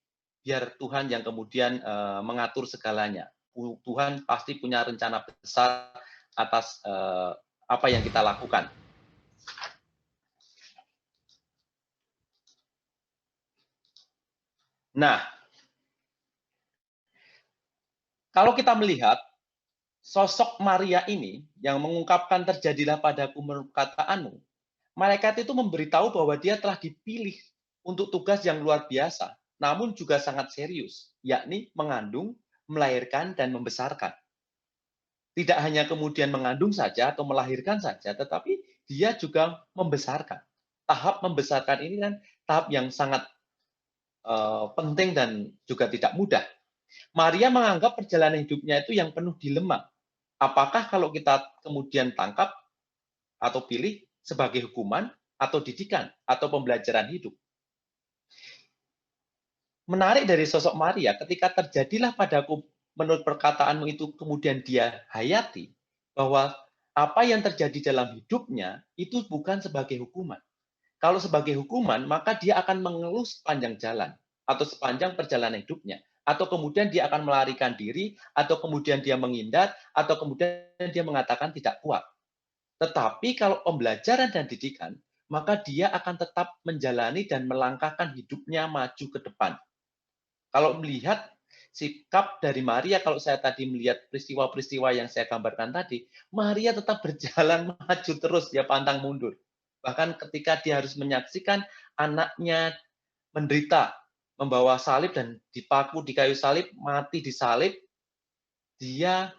[SPEAKER 3] biar Tuhan yang kemudian mengatur segalanya. Tuhan pasti punya rencana besar atas apa yang kita lakukan. Nah, kalau kita melihat sosok Maria ini yang mengungkapkan terjadilah padaku menurut kata-Mu, malaikat itu memberitahu bahwa dia telah dipilih untuk tugas yang luar biasa, namun juga sangat serius, yakni mengandung, melahirkan, dan membesarkan. Tidak hanya kemudian mengandung saja atau melahirkan saja, tetapi dia juga membesarkan. Tahap membesarkan ini kan tahap yang sangat penting dan juga tidak mudah. Maria menganggap perjalanan hidupnya itu yang penuh dilema. Apakah kalau kita kemudian tangkap atau pilih sebagai hukuman atau didikan atau pembelajaran hidup? Menarik dari sosok Maria, ketika terjadilah padaku menurut perkataanmu itu kemudian dia hayati, bahwa apa yang terjadi dalam hidupnya itu bukan sebagai hukuman. Kalau sebagai hukuman, maka dia akan mengeluh sepanjang jalan, atau sepanjang perjalanan hidupnya. Atau kemudian dia akan melarikan diri, atau kemudian dia menghindar, atau kemudian dia mengatakan tidak kuat. Tetapi kalau pembelajaran dan didikan, maka dia akan tetap menjalani dan melangkahkan hidupnya maju ke depan. Kalau melihat sikap dari Maria, kalau saya tadi melihat peristiwa-peristiwa yang saya gambarkan tadi, Maria tetap berjalan maju terus, dia pantang mundur. Bahkan ketika dia harus menyaksikan anaknya menderita, membawa salib dan dipaku di kayu salib, mati di salib, dia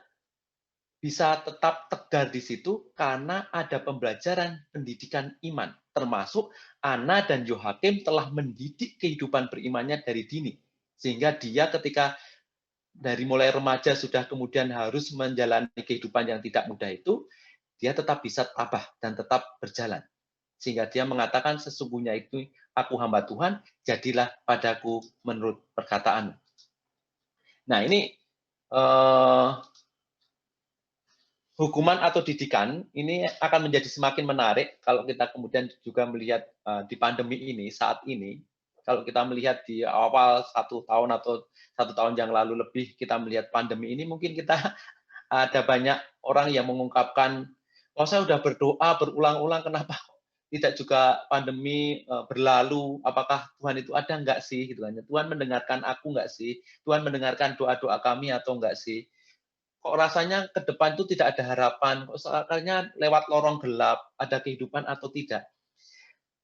[SPEAKER 3] bisa tetap tegar di situ karena ada pembelajaran pendidikan iman. Termasuk Ana dan Yohakim telah mendidik kehidupan berimannya dari dini. Sehingga dia ketika dari mulai remaja sudah kemudian harus menjalani kehidupan yang tidak mudah itu, dia tetap bisa tabah dan tetap berjalan. Sehingga dia mengatakan sesungguhnya itu aku hamba Tuhan, jadilah padaku menurut perkataan. Nah ini hukuman atau didikan ini akan menjadi semakin menarik kalau kita kemudian juga melihat di pandemi ini saat ini. Kalau kita melihat di awal 1 tahun atau 1 tahun yang lalu lebih kita melihat pandemi ini, mungkin kita ada banyak orang yang mengungkapkan Kalau saya udah berdoa berulang-ulang, kenapa tidak juga pandemi berlalu? Apakah Tuhan itu ada nggak sih? Gitu kan. Tuhan mendengarkan aku nggak sih? Tuhan mendengarkan doa-doa kami atau nggak sih? Kok rasanya ke depan itu tidak ada harapan? Kok seakannya lewat lorong gelap, ada kehidupan atau tidak?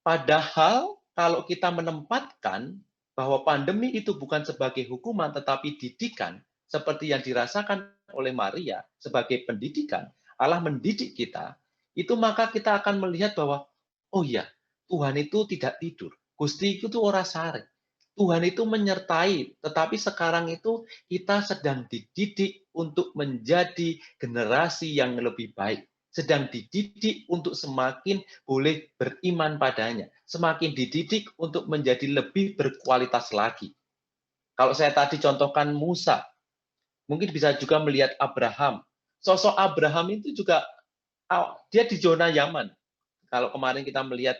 [SPEAKER 3] Padahal kalau kita menempatkan bahwa pandemi itu bukan sebagai hukuman tetapi didikan, seperti yang dirasakan oleh Maria sebagai pendidikan, Allah mendidik kita, itu maka kita akan melihat bahwa, oh iya, Tuhan itu tidak tidur. Gusti itu ora sare. Tuhan itu menyertai, tetapi sekarang itu kita sedang dididik untuk menjadi generasi yang lebih baik. Sedang dididik untuk semakin boleh beriman padanya. Semakin dididik untuk menjadi lebih berkualitas lagi. Kalau saya tadi contohkan Musa, mungkin bisa juga melihat Abraham. Sosok Abraham itu juga, dia di zona nyaman. Kalau kemarin kita melihat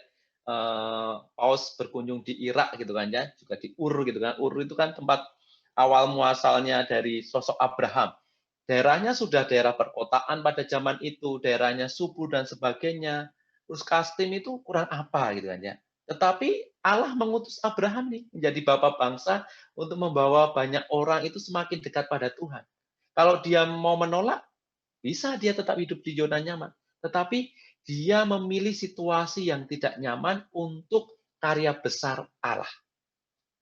[SPEAKER 3] Paus berkunjung di Irak gitu kan ya, juga di Ur gitu kan. Ur itu kan tempat awal muasalnya dari sosok Abraham. Daerahnya sudah daerah perkotaan pada zaman itu, daerahnya subur dan sebagainya. Terus Kastim itu kurang apa gitu kan ya. Tetapi Allah mengutus Abraham nih menjadi bapak bangsa untuk membawa banyak orang itu semakin dekat pada Tuhan. Kalau dia mau menolak, bisa dia tetap hidup di zona nyaman. Tetapi dia memilih situasi yang tidak nyaman untuk karya besar Allah.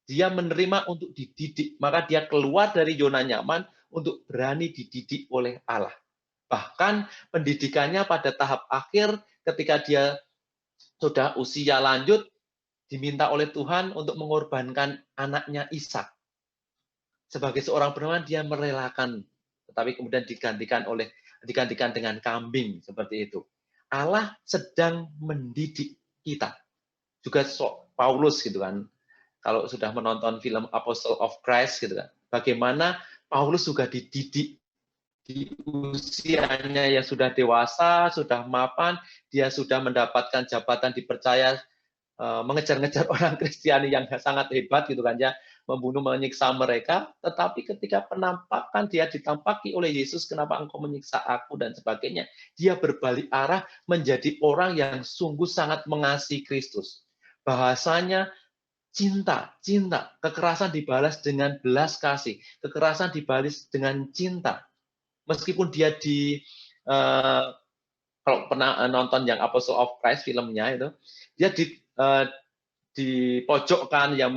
[SPEAKER 3] Dia menerima untuk dididik, maka dia keluar dari zona nyaman untuk berani dididik oleh Allah. Bahkan pendidikannya pada tahap akhir ketika dia sudah usia lanjut, diminta oleh Tuhan untuk mengorbankan anaknya Ishak. Sebagai seorang beriman dia merelakan, tetapi kemudian digantikan dengan kambing seperti itu. Allah sedang mendidik kita. Juga Paulus gitu kan. Kalau sudah menonton film Apostle of Christ gitu kan. Bagaimana Paulus juga dididik di usianya yang sudah dewasa, sudah mapan, dia sudah mendapatkan jabatan dipercaya mengejar-ngejar orang Kristiani yang sangat hebat gitu kan ya, membunuh, menyiksa mereka, tetapi ketika penampakan dia ditampaki oleh Yesus, kenapa engkau menyiksa aku dan sebagainya, dia berbalik arah menjadi orang yang sungguh sangat mengasihi Kristus. Bahasanya cinta, kekerasan dibalas dengan belas kasih, kekerasan dibalas dengan cinta. Meskipun dia kalau pernah nonton yang Apostle of Christ filmnya itu, dia dipojokkan yang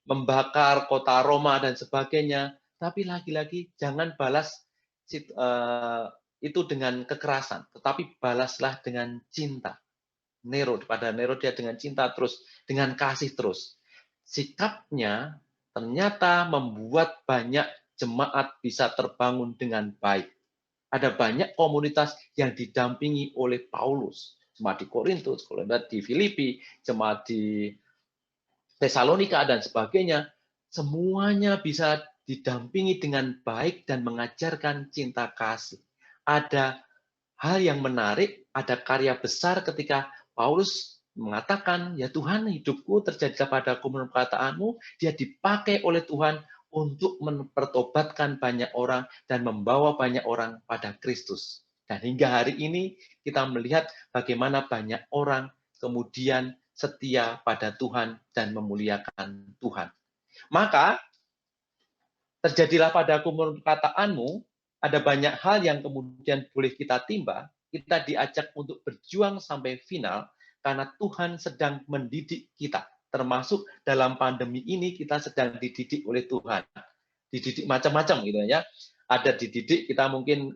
[SPEAKER 3] membakar kota Roma dan sebagainya, tapi lagi-lagi jangan balas itu dengan kekerasan, tetapi balaslah dengan cinta. Pada Nero dia dengan cinta terus, dengan kasih terus. Sikapnya ternyata membuat banyak jemaat bisa terbangun dengan baik. Ada banyak komunitas yang didampingi oleh Paulus. Jemaat di Korintus, jemaat di Filipi, jemaat di Tesalonika, dan sebagainya. Semuanya bisa didampingi dengan baik dan mengajarkan cinta kasih. Ada hal yang menarik, ada karya besar ketika Paulus mengatakan, ya Tuhan, hidupku terjadilah padaku menurut perkataanmu, dia dipakai oleh Tuhan untuk mempertobatkan banyak orang dan membawa banyak orang pada Kristus. Dan hingga hari ini kita melihat bagaimana banyak orang kemudian setia pada Tuhan dan memuliakan Tuhan. Maka terjadilah padaku menurut perkataanmu, ada banyak hal yang kemudian boleh kita timba, kita diajak untuk berjuang sampai final, karena Tuhan sedang mendidik kita. Termasuk dalam pandemi ini kita sedang dididik oleh Tuhan. Dididik macam-macam gitu ya. Ada dididik kita mungkin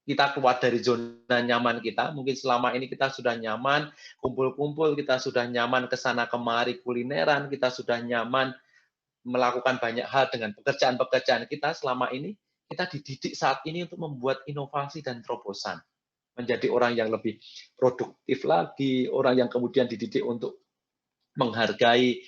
[SPEAKER 3] kita keluar dari zona nyaman kita. Mungkin selama ini kita sudah nyaman kumpul-kumpul, kita sudah nyaman kesana kemari kulineran, kita sudah nyaman melakukan banyak hal dengan pekerjaan-pekerjaan kita selama ini. Kita dididik saat ini untuk membuat inovasi dan terobosan. Menjadi orang yang lebih produktif lagi, orang yang kemudian dididik untuk menghargai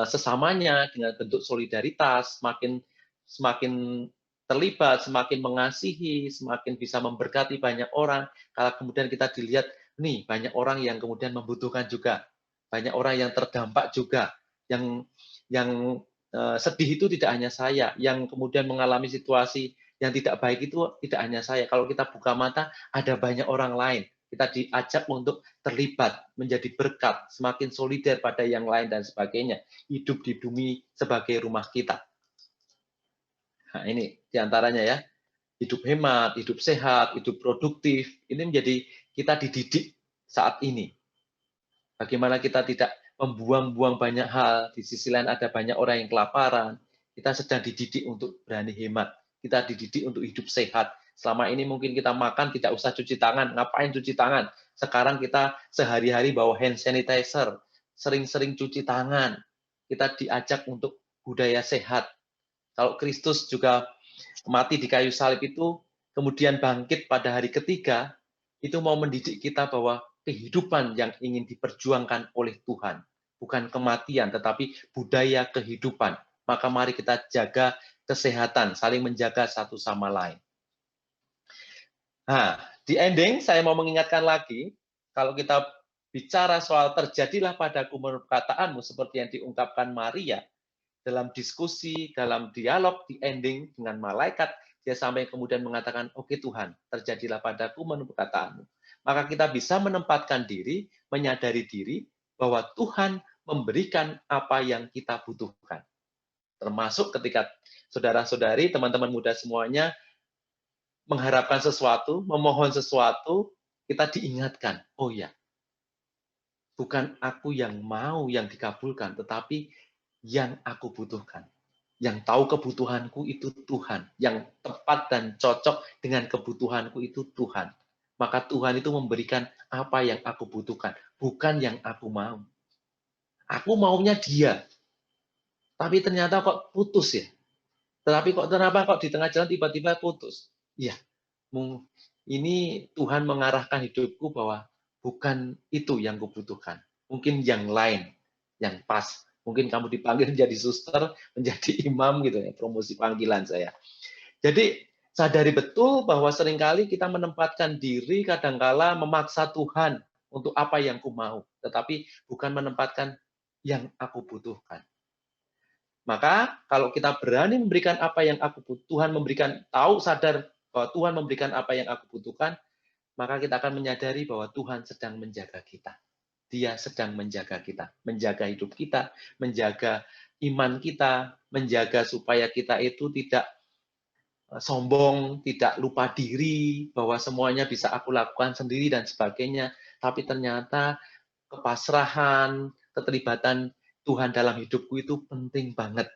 [SPEAKER 3] sesamanya dengan bentuk solidaritas, semakin terlibat, semakin mengasihi, semakin bisa memberkati banyak orang. Kalau kemudian kita dilihat, nih banyak orang yang kemudian membutuhkan juga, banyak orang yang terdampak juga, yang sedih itu tidak hanya saya, yang kemudian mengalami situasi yang tidak baik itu tidak hanya saya. Kalau kita buka mata, ada banyak orang lain. Kita diajak untuk terlibat, menjadi berkat, semakin solider pada yang lain dan sebagainya. Hidup di bumi sebagai rumah kita. Nah, ini diantaranya ya. Hidup hemat, hidup sehat, hidup produktif. Ini menjadi kita dididik saat ini. Bagaimana kita tidak membuang-buang banyak hal. Di sisi lain ada banyak orang yang kelaparan. Kita sedang dididik untuk berani hemat. Kita dididik untuk hidup sehat. Selama ini mungkin kita makan tidak usah cuci tangan. Ngapain cuci tangan? Sekarang kita sehari-hari bawa hand sanitizer. Sering-sering cuci tangan. Kita diajak untuk budaya sehat. Kalau Kristus juga mati di kayu salib itu, kemudian bangkit pada hari ketiga, itu mau mendidik kita bahwa kehidupan yang ingin diperjuangkan oleh Tuhan. Bukan kematian, tetapi budaya kehidupan. Maka mari kita jaga kesehatan, saling menjaga satu sama lain. Nah, di ending saya mau mengingatkan lagi, kalau kita bicara soal terjadilah padaku menurut perkataanmu, seperti yang diungkapkan Maria, dalam diskusi, dalam dialog, di ending dengan malaikat, dia sampai kemudian mengatakan, oke Tuhan, terjadilah padaku menurut perkataanmu. Maka kita bisa menempatkan diri, menyadari diri, bahwa Tuhan memberikan apa yang kita butuhkan. Termasuk ketika saudara-saudari, teman-teman muda semuanya, mengharapkan sesuatu, memohon sesuatu, kita diingatkan, oh ya, bukan aku yang mau yang dikabulkan, tetapi yang aku butuhkan. Yang tahu kebutuhanku itu Tuhan. Yang tepat dan cocok dengan kebutuhanku itu Tuhan. Maka Tuhan itu memberikan apa yang aku butuhkan. Bukan yang aku mau. Aku maunya dia. Tapi ternyata kok putus ya. Tetapi kenapa kok di tengah jalan tiba-tiba putus? Ya, ini Tuhan mengarahkan hidupku bahwa bukan itu yang kubutuhkan. Mungkin yang lain, yang pas. Mungkin kamu dipanggil menjadi suster, menjadi imam gitu ya, promosi panggilan saya. Jadi sadari betul bahwa seringkali kita menempatkan diri kadangkala memaksa Tuhan untuk apa yang ku mau, tetapi bukan menempatkan yang aku butuhkan. Maka kalau kita berani memberikan apa yang aku butuhkan, Tuhan memberikan, tahu sadar bahwa Tuhan memberikan apa yang aku butuhkan, maka kita akan menyadari bahwa Tuhan sedang menjaga kita. Dia sedang menjaga kita, menjaga hidup kita, menjaga iman kita, menjaga supaya kita itu tidak sombong, tidak lupa diri, bahwa semuanya bisa aku lakukan sendiri dan sebagainya. Tapi ternyata kepasrahan, keterlibatan Tuhan dalam hidupku itu penting banget.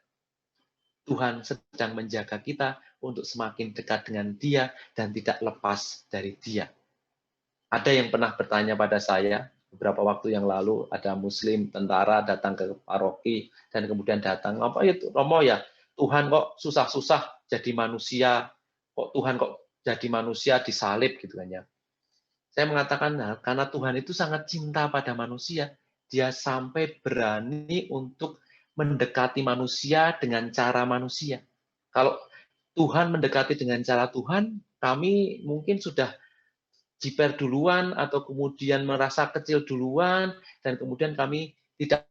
[SPEAKER 3] Tuhan sedang menjaga kita untuk semakin dekat dengan Dia dan tidak lepas dari Dia. Ada yang pernah bertanya pada saya, beberapa waktu yang lalu ada Muslim tentara datang ke paroki dan kemudian datang, apa ya Romo ya, Tuhan kok susah-susah jadi manusia, kok Tuhan kok jadi manusia disalib gitu kan ya. Saya mengatakan, nah, karena Tuhan itu sangat cinta pada manusia, dia sampai berani untuk mendekati manusia dengan cara manusia. Kalau Tuhan mendekati dengan cara Tuhan, kami mungkin sudah jiper duluan atau kemudian merasa kecil duluan dan kemudian kami tidak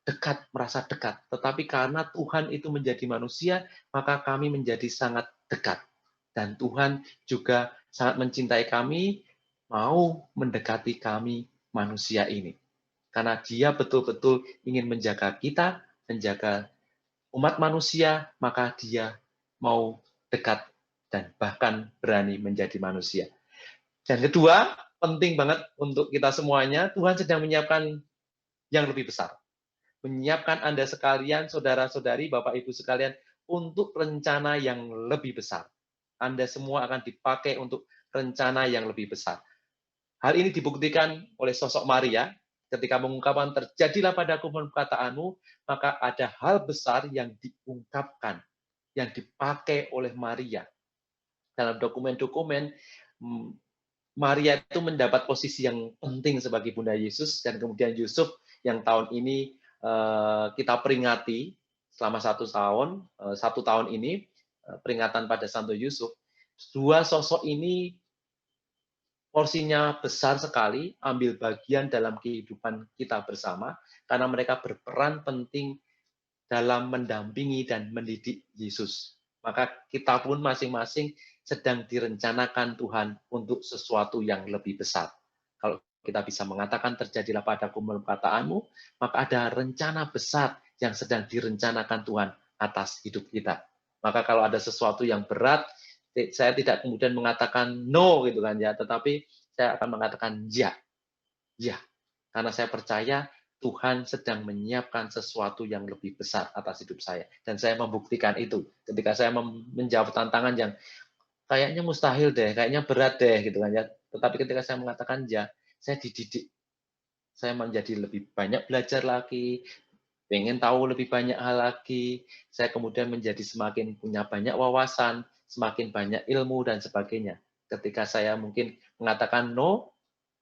[SPEAKER 3] dekat, merasa dekat. Tetapi karena Tuhan itu menjadi manusia, maka kami menjadi sangat dekat. Dan Tuhan juga sangat mencintai kami, mau mendekati kami manusia ini. Karena Dia betul-betul ingin menjaga kita, menjaga umat manusia, maka Dia mau dekat dan bahkan berani menjadi manusia. Dan kedua, penting banget untuk kita semuanya, Tuhan sedang menyiapkan yang lebih besar. Menyiapkan Anda sekalian, saudara-saudari, Bapak Ibu sekalian, untuk rencana yang lebih besar. Anda semua akan dipakai untuk rencana yang lebih besar. Hal ini dibuktikan oleh sosok Maria, ketika mengungkapkan terjadilah padaku perkataanmu, maka ada hal besar yang diungkapkan, yang dipakai oleh Maria. Dalam dokumen-dokumen, Maria itu mendapat posisi yang penting sebagai Bunda Yesus, dan kemudian Yusuf yang tahun ini kita peringati selama 1 tahun ini, peringatan pada Santo Yusuf. Dua sosok ini porsinya besar sekali, ambil bagian dalam kehidupan kita bersama, karena mereka berperan penting dalam mendampingi dan mendidik Yesus. Maka kita pun masing-masing sedang direncanakan Tuhan untuk sesuatu yang lebih besar. Kalau kita bisa mengatakan terjadilah padaku menurut perkataanmu, maka ada rencana besar yang sedang direncanakan Tuhan atas hidup kita. Maka kalau ada sesuatu yang berat, saya tidak kemudian mengatakan no gitu kan ya, tetapi saya akan mengatakan ya. Ya, karena saya percaya Tuhan sedang menyiapkan sesuatu yang lebih besar atas hidup saya. Dan saya membuktikan itu ketika saya menjawab tantangan yang kayaknya mustahil deh, kayaknya berat deh gitu kan ya. Tetapi ketika saya mengatakan ya, saya dididik. Saya menjadi lebih banyak belajar lagi, pengen tahu lebih banyak hal lagi. Saya kemudian menjadi semakin punya banyak wawasan, semakin banyak ilmu dan sebagainya. Ketika saya mungkin mengatakan no,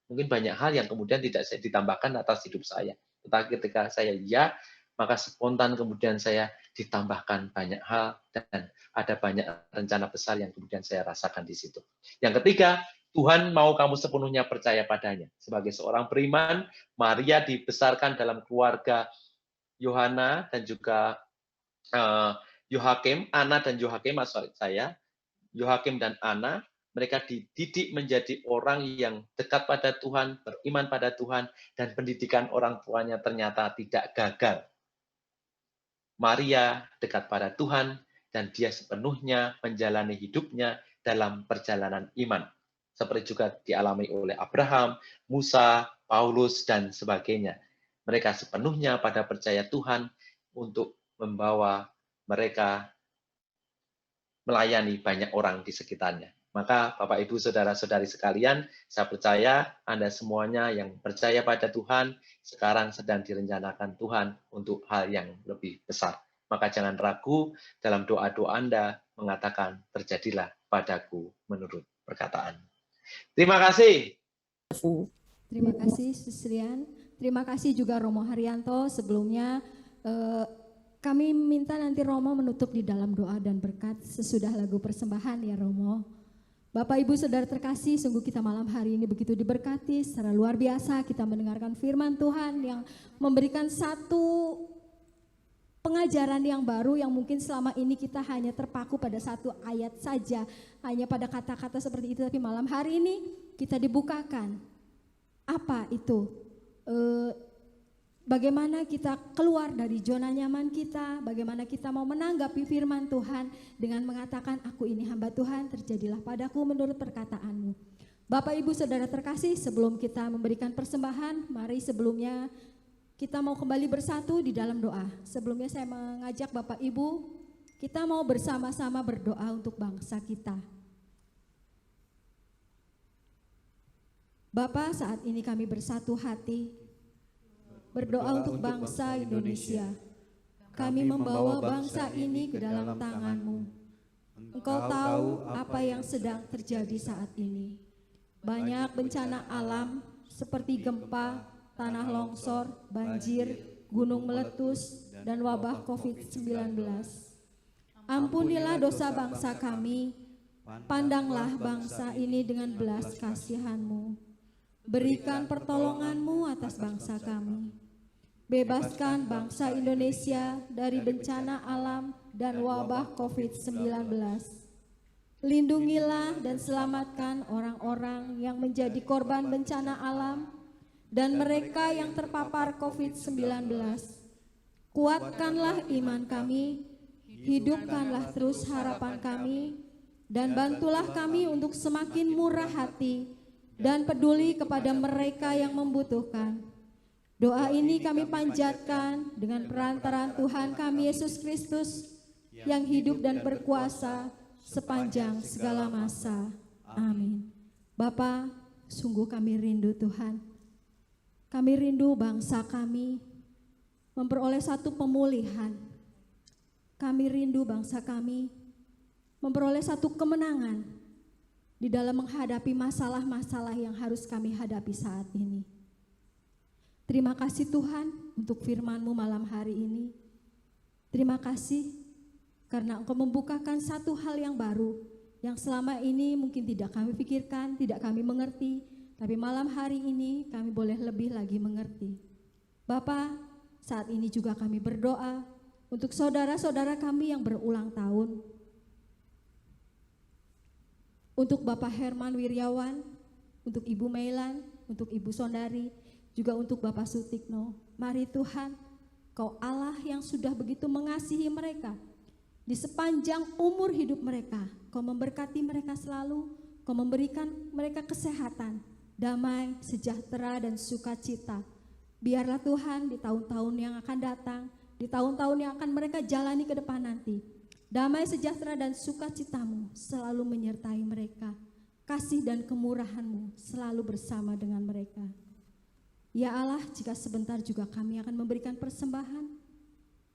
[SPEAKER 3] mungkin banyak hal yang kemudian tidak saya ditambahkan atas hidup saya. Tetapi ketika saya ya, maka spontan kemudian saya ditambahkan banyak hal dan ada banyak rencana besar yang kemudian saya rasakan di situ. Yang ketiga, Tuhan mau kamu sepenuhnya percaya padanya. Sebagai seorang beriman, Maria dibesarkan dalam keluarga Yohana dan juga Yohakim, Ana dan Yohakim, maksud saya, Yohakim dan Ana, mereka dididik menjadi orang yang dekat pada Tuhan, beriman pada Tuhan, dan pendidikan orang tuanya ternyata tidak gagal. Maria dekat pada Tuhan, dan dia sepenuhnya menjalani hidupnya dalam perjalanan iman. Seperti juga dialami oleh Abraham, Musa, Paulus, dan sebagainya. Mereka sepenuhnya pada percaya Tuhan untuk membawa mereka melayani banyak orang di sekitarnya. Maka Bapak Ibu Saudara-saudari sekalian, saya percaya Anda semuanya yang percaya pada Tuhan sekarang sedang direncanakan Tuhan untuk hal yang lebih besar. Maka jangan ragu dalam doa-doa Anda mengatakan terjadilah padaku menurut perkataan. Terima kasih.
[SPEAKER 1] Terima kasih Sisrian. Terima kasih juga Romo Haryanto. Sebelumnya kami minta nanti Romo menutup di dalam doa dan berkat sesudah lagu persembahan ya Romo. Bapak Ibu Saudara terkasih, sungguh kita malam hari ini begitu diberkati secara luar biasa. Kita mendengarkan firman Tuhan yang memberikan satu pengajaran yang baru yang mungkin selama ini kita hanya terpaku pada satu ayat saja, hanya pada kata-kata seperti itu. Tapi malam hari ini kita dibukakan apa itu, bagaimana kita keluar dari zona nyaman kita, bagaimana kita mau menanggapi firman Tuhan dengan mengatakan, aku ini hamba Tuhan, terjadilah padaku menurut perkataanmu. Bapak Ibu Saudara terkasih, sebelum kita memberikan persembahan, mari sebelumnya kita mau kembali bersatu di dalam doa. Sebelumnya saya mengajak Bapak Ibu, kita mau bersama-sama berdoa untuk bangsa kita. Bapak, saat ini kami bersatu hati, berdoa untuk bangsa Indonesia. Kami membawa bangsa ini ke dalam tangan-Mu. Engkau tahu apa yang sedang terjadi saat ini. Banyak bencana alam seperti gempa, tanah longsor, banjir, gunung meletus, dan wabah COVID-19. Ampunilah dosa bangsa kami, pandanglah bangsa ini dengan belas kasihan-Mu. Berikan pertolongan-Mu atas bangsa kami. Bebaskan bangsa Indonesia dari bencana alam dan wabah COVID-19. Lindungilah dan selamatkan orang-orang yang menjadi korban bencana alam dan mereka yang terpapar COVID-19. Kuatkanlah iman kami, hidupkanlah terus harapan kami, dan bantulah kami untuk semakin murah hati dan peduli kepada mereka yang membutuhkan. Doa ini kami panjatkan dengan perantaraan Tuhan kami Yesus Kristus yang hidup dan berkuasa sepanjang segala masa. Amin. Bapa, sungguh kami rindu Tuhan. Kami rindu bangsa kami memperoleh satu pemulihan. Kami rindu bangsa kami memperoleh satu kemenangan di dalam menghadapi masalah-masalah yang harus kami hadapi saat ini. Terima kasih Tuhan untuk firman-Mu malam hari ini. Terima kasih karena Engkau membukakan satu hal yang baru yang selama ini mungkin tidak kami pikirkan, tidak kami mengerti, tapi malam hari ini kami boleh lebih lagi mengerti. Bapa, saat ini juga kami berdoa untuk saudara-saudara kami yang berulang tahun. Untuk Bapak Herman Wiryawan, untuk Ibu Mailan, untuk Ibu Sondari, juga untuk Bapak Sutikno. Mari Tuhan, Kau Allah yang sudah begitu mengasihi mereka. Di sepanjang umur hidup mereka, Kau memberkati mereka selalu, Kau memberikan mereka kesehatan, damai, sejahtera, dan sukacita. Biarlah Tuhan di tahun-tahun yang akan datang, di tahun-tahun yang akan mereka jalani ke depan nanti, damai, sejahtera, dan sukacitamu selalu menyertai mereka. Kasih dan kemurahan-Mu selalu bersama dengan mereka. Ya Allah, jika sebentar juga kami akan memberikan persembahan,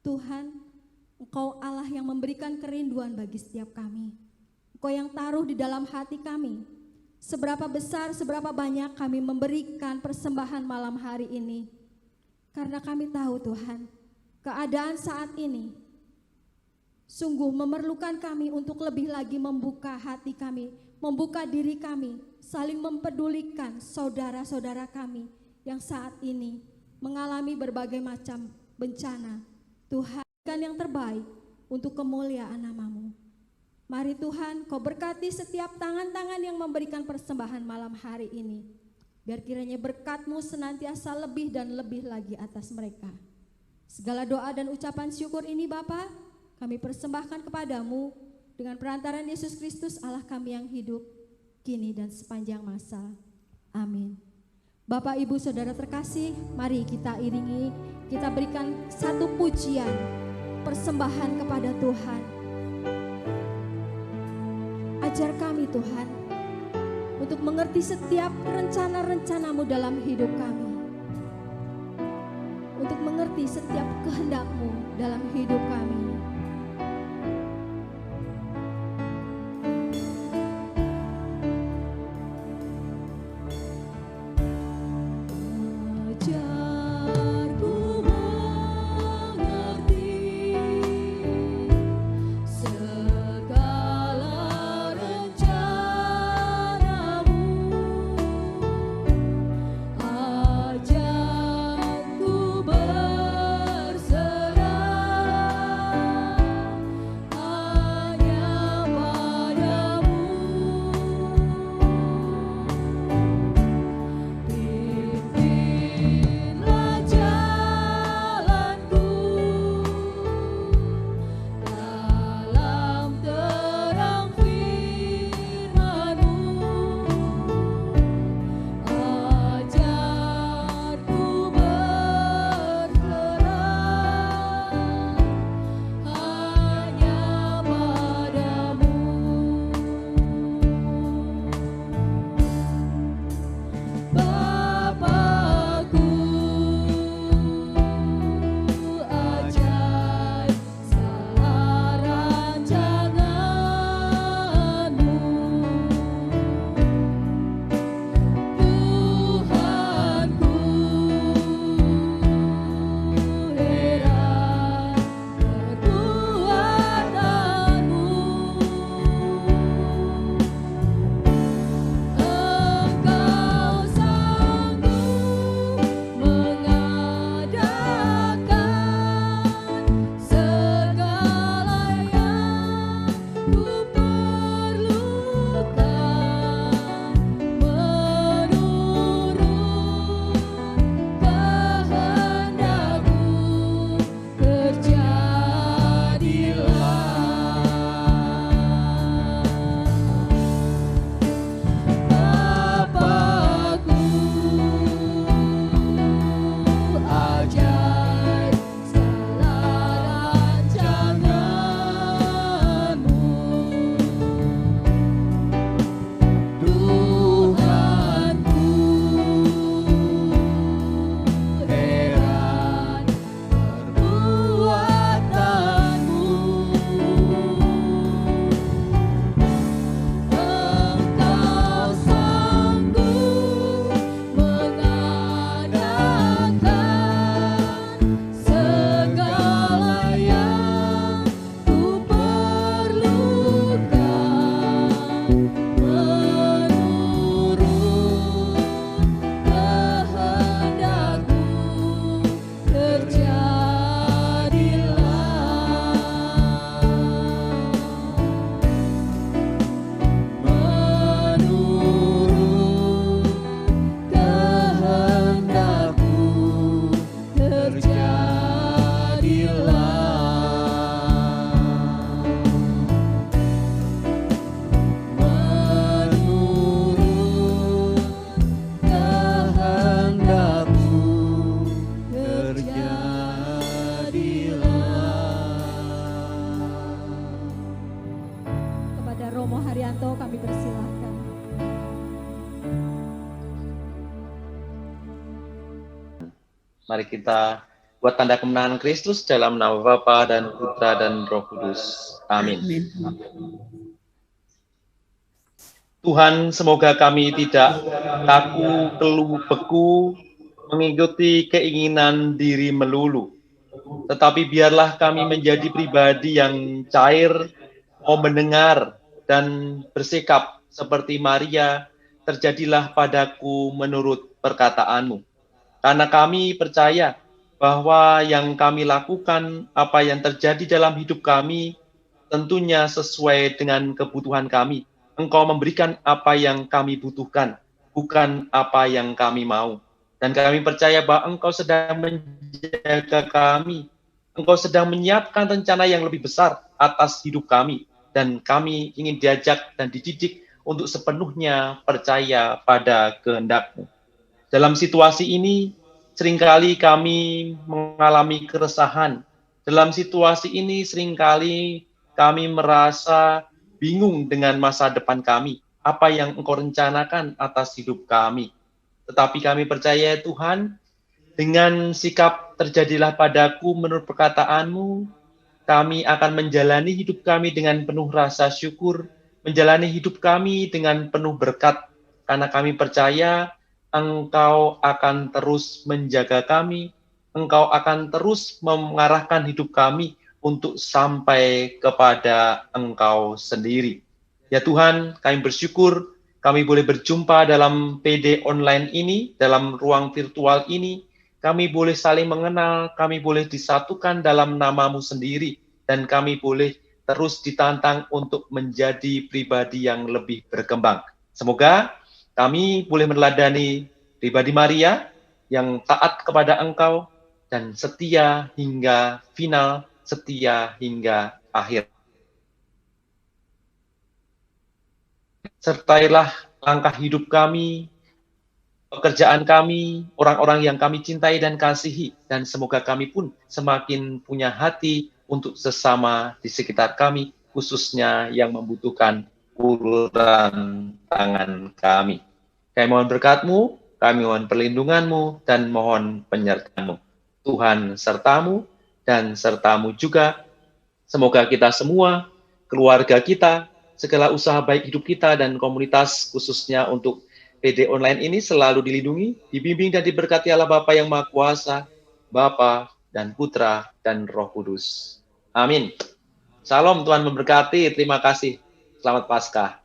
[SPEAKER 1] Tuhan, Engkau Allah yang memberikan kerinduan bagi setiap kami. Engkau yang taruh di dalam hati kami. Seberapa besar, seberapa banyak kami memberikan persembahan malam hari ini. Karena kami tahu Tuhan, keadaan saat ini sungguh memerlukan kami untuk lebih lagi membuka hati kami, membuka diri kami, saling mempedulikan saudara-saudara kami yang saat ini mengalami berbagai macam bencana. Tuhan, berikan yang terbaik untuk kemuliaan nama-Mu. Mari Tuhan, Kau berkati setiap tangan-tangan yang memberikan persembahan malam hari ini. Biar kiranya berkat-Mu senantiasa lebih dan lebih lagi atas mereka. Segala doa dan ucapan syukur ini Bapa, kami persembahkan kepadamu dengan perantaran Yesus Kristus Allah kami yang hidup, kini dan sepanjang masa. Amin. Bapak, Ibu, Saudara terkasih, mari kita iringi, kita berikan satu pujian, persembahan kepada Tuhan. Ajar kami Tuhan, untuk mengerti setiap rencana-rencana-Mu dalam hidup kami. Untuk mengerti setiap kehendak-Mu dalam hidup kami.
[SPEAKER 2] Ajarku berserah
[SPEAKER 1] Haryanto, kami persilahkan.
[SPEAKER 3] Mari kita buat tanda kemenangan Kristus dalam nama Bapa dan Putra dan Roh Kudus. Amin. Tuhan, semoga kami tidak kaku, keluh, beku, mengikuti keinginan diri melulu. Tetapi biarlah kami menjadi pribadi yang cair, mau mendengar, dan bersikap seperti Maria, terjadilah padaku menurut perkataanmu. Karena kami percaya bahwa yang kami lakukan, apa yang terjadi dalam hidup kami, tentunya sesuai dengan kebutuhan kami. Engkau memberikan apa yang kami butuhkan, bukan apa yang kami mau. Dan kami percaya bahwa Engkau sedang menjaga kami. Engkau sedang menyiapkan rencana yang lebih besar atas hidup kami. Dan kami ingin diajak dan dididik untuk sepenuhnya percaya pada kehendak-Mu. Dalam situasi ini, seringkali kami mengalami keresahan. Dalam situasi ini, seringkali kami merasa bingung dengan masa depan kami. Apa yang Engkau rencanakan atas hidup kami. Tetapi kami percaya Tuhan, dengan sikap terjadilah padaku menurut perkataanmu, kami akan menjalani hidup kami dengan penuh rasa syukur, menjalani hidup kami dengan penuh berkat, karena kami percaya Engkau akan terus menjaga kami, Engkau akan terus mengarahkan hidup kami untuk sampai kepada Engkau sendiri. Ya Tuhan, kami bersyukur kami boleh berjumpa dalam PD online ini, dalam ruang virtual ini. Kami boleh saling mengenal, kami boleh disatukan dalam nama-Mu sendiri, dan kami boleh terus ditantang untuk menjadi pribadi yang lebih berkembang. Semoga kami boleh meneladani pribadi Maria yang taat kepada Engkau dan setia hingga final, setia hingga akhir. Sertailah langkah hidup kami, pekerjaan kami, orang-orang yang kami cintai dan kasihi, dan semoga kami pun semakin punya hati untuk sesama di sekitar kami, khususnya yang membutuhkan uluran tangan kami. Kami mohon berkat-Mu, kami mohon perlindungan-Mu, dan mohon penyertaan-Mu. Tuhan serta-Mu, dan serta-Mu juga. Semoga kita semua, keluarga kita, segala usaha baik hidup kita, dan komunitas khususnya untuk PD online ini selalu dilindungi, dibimbing, dan diberkati Allah Bapa yang Maha Kuasa, Bapa dan Putra dan Roh Kudus. Amin. Salam, Tuhan memberkati. Terima kasih. Selamat Paskah.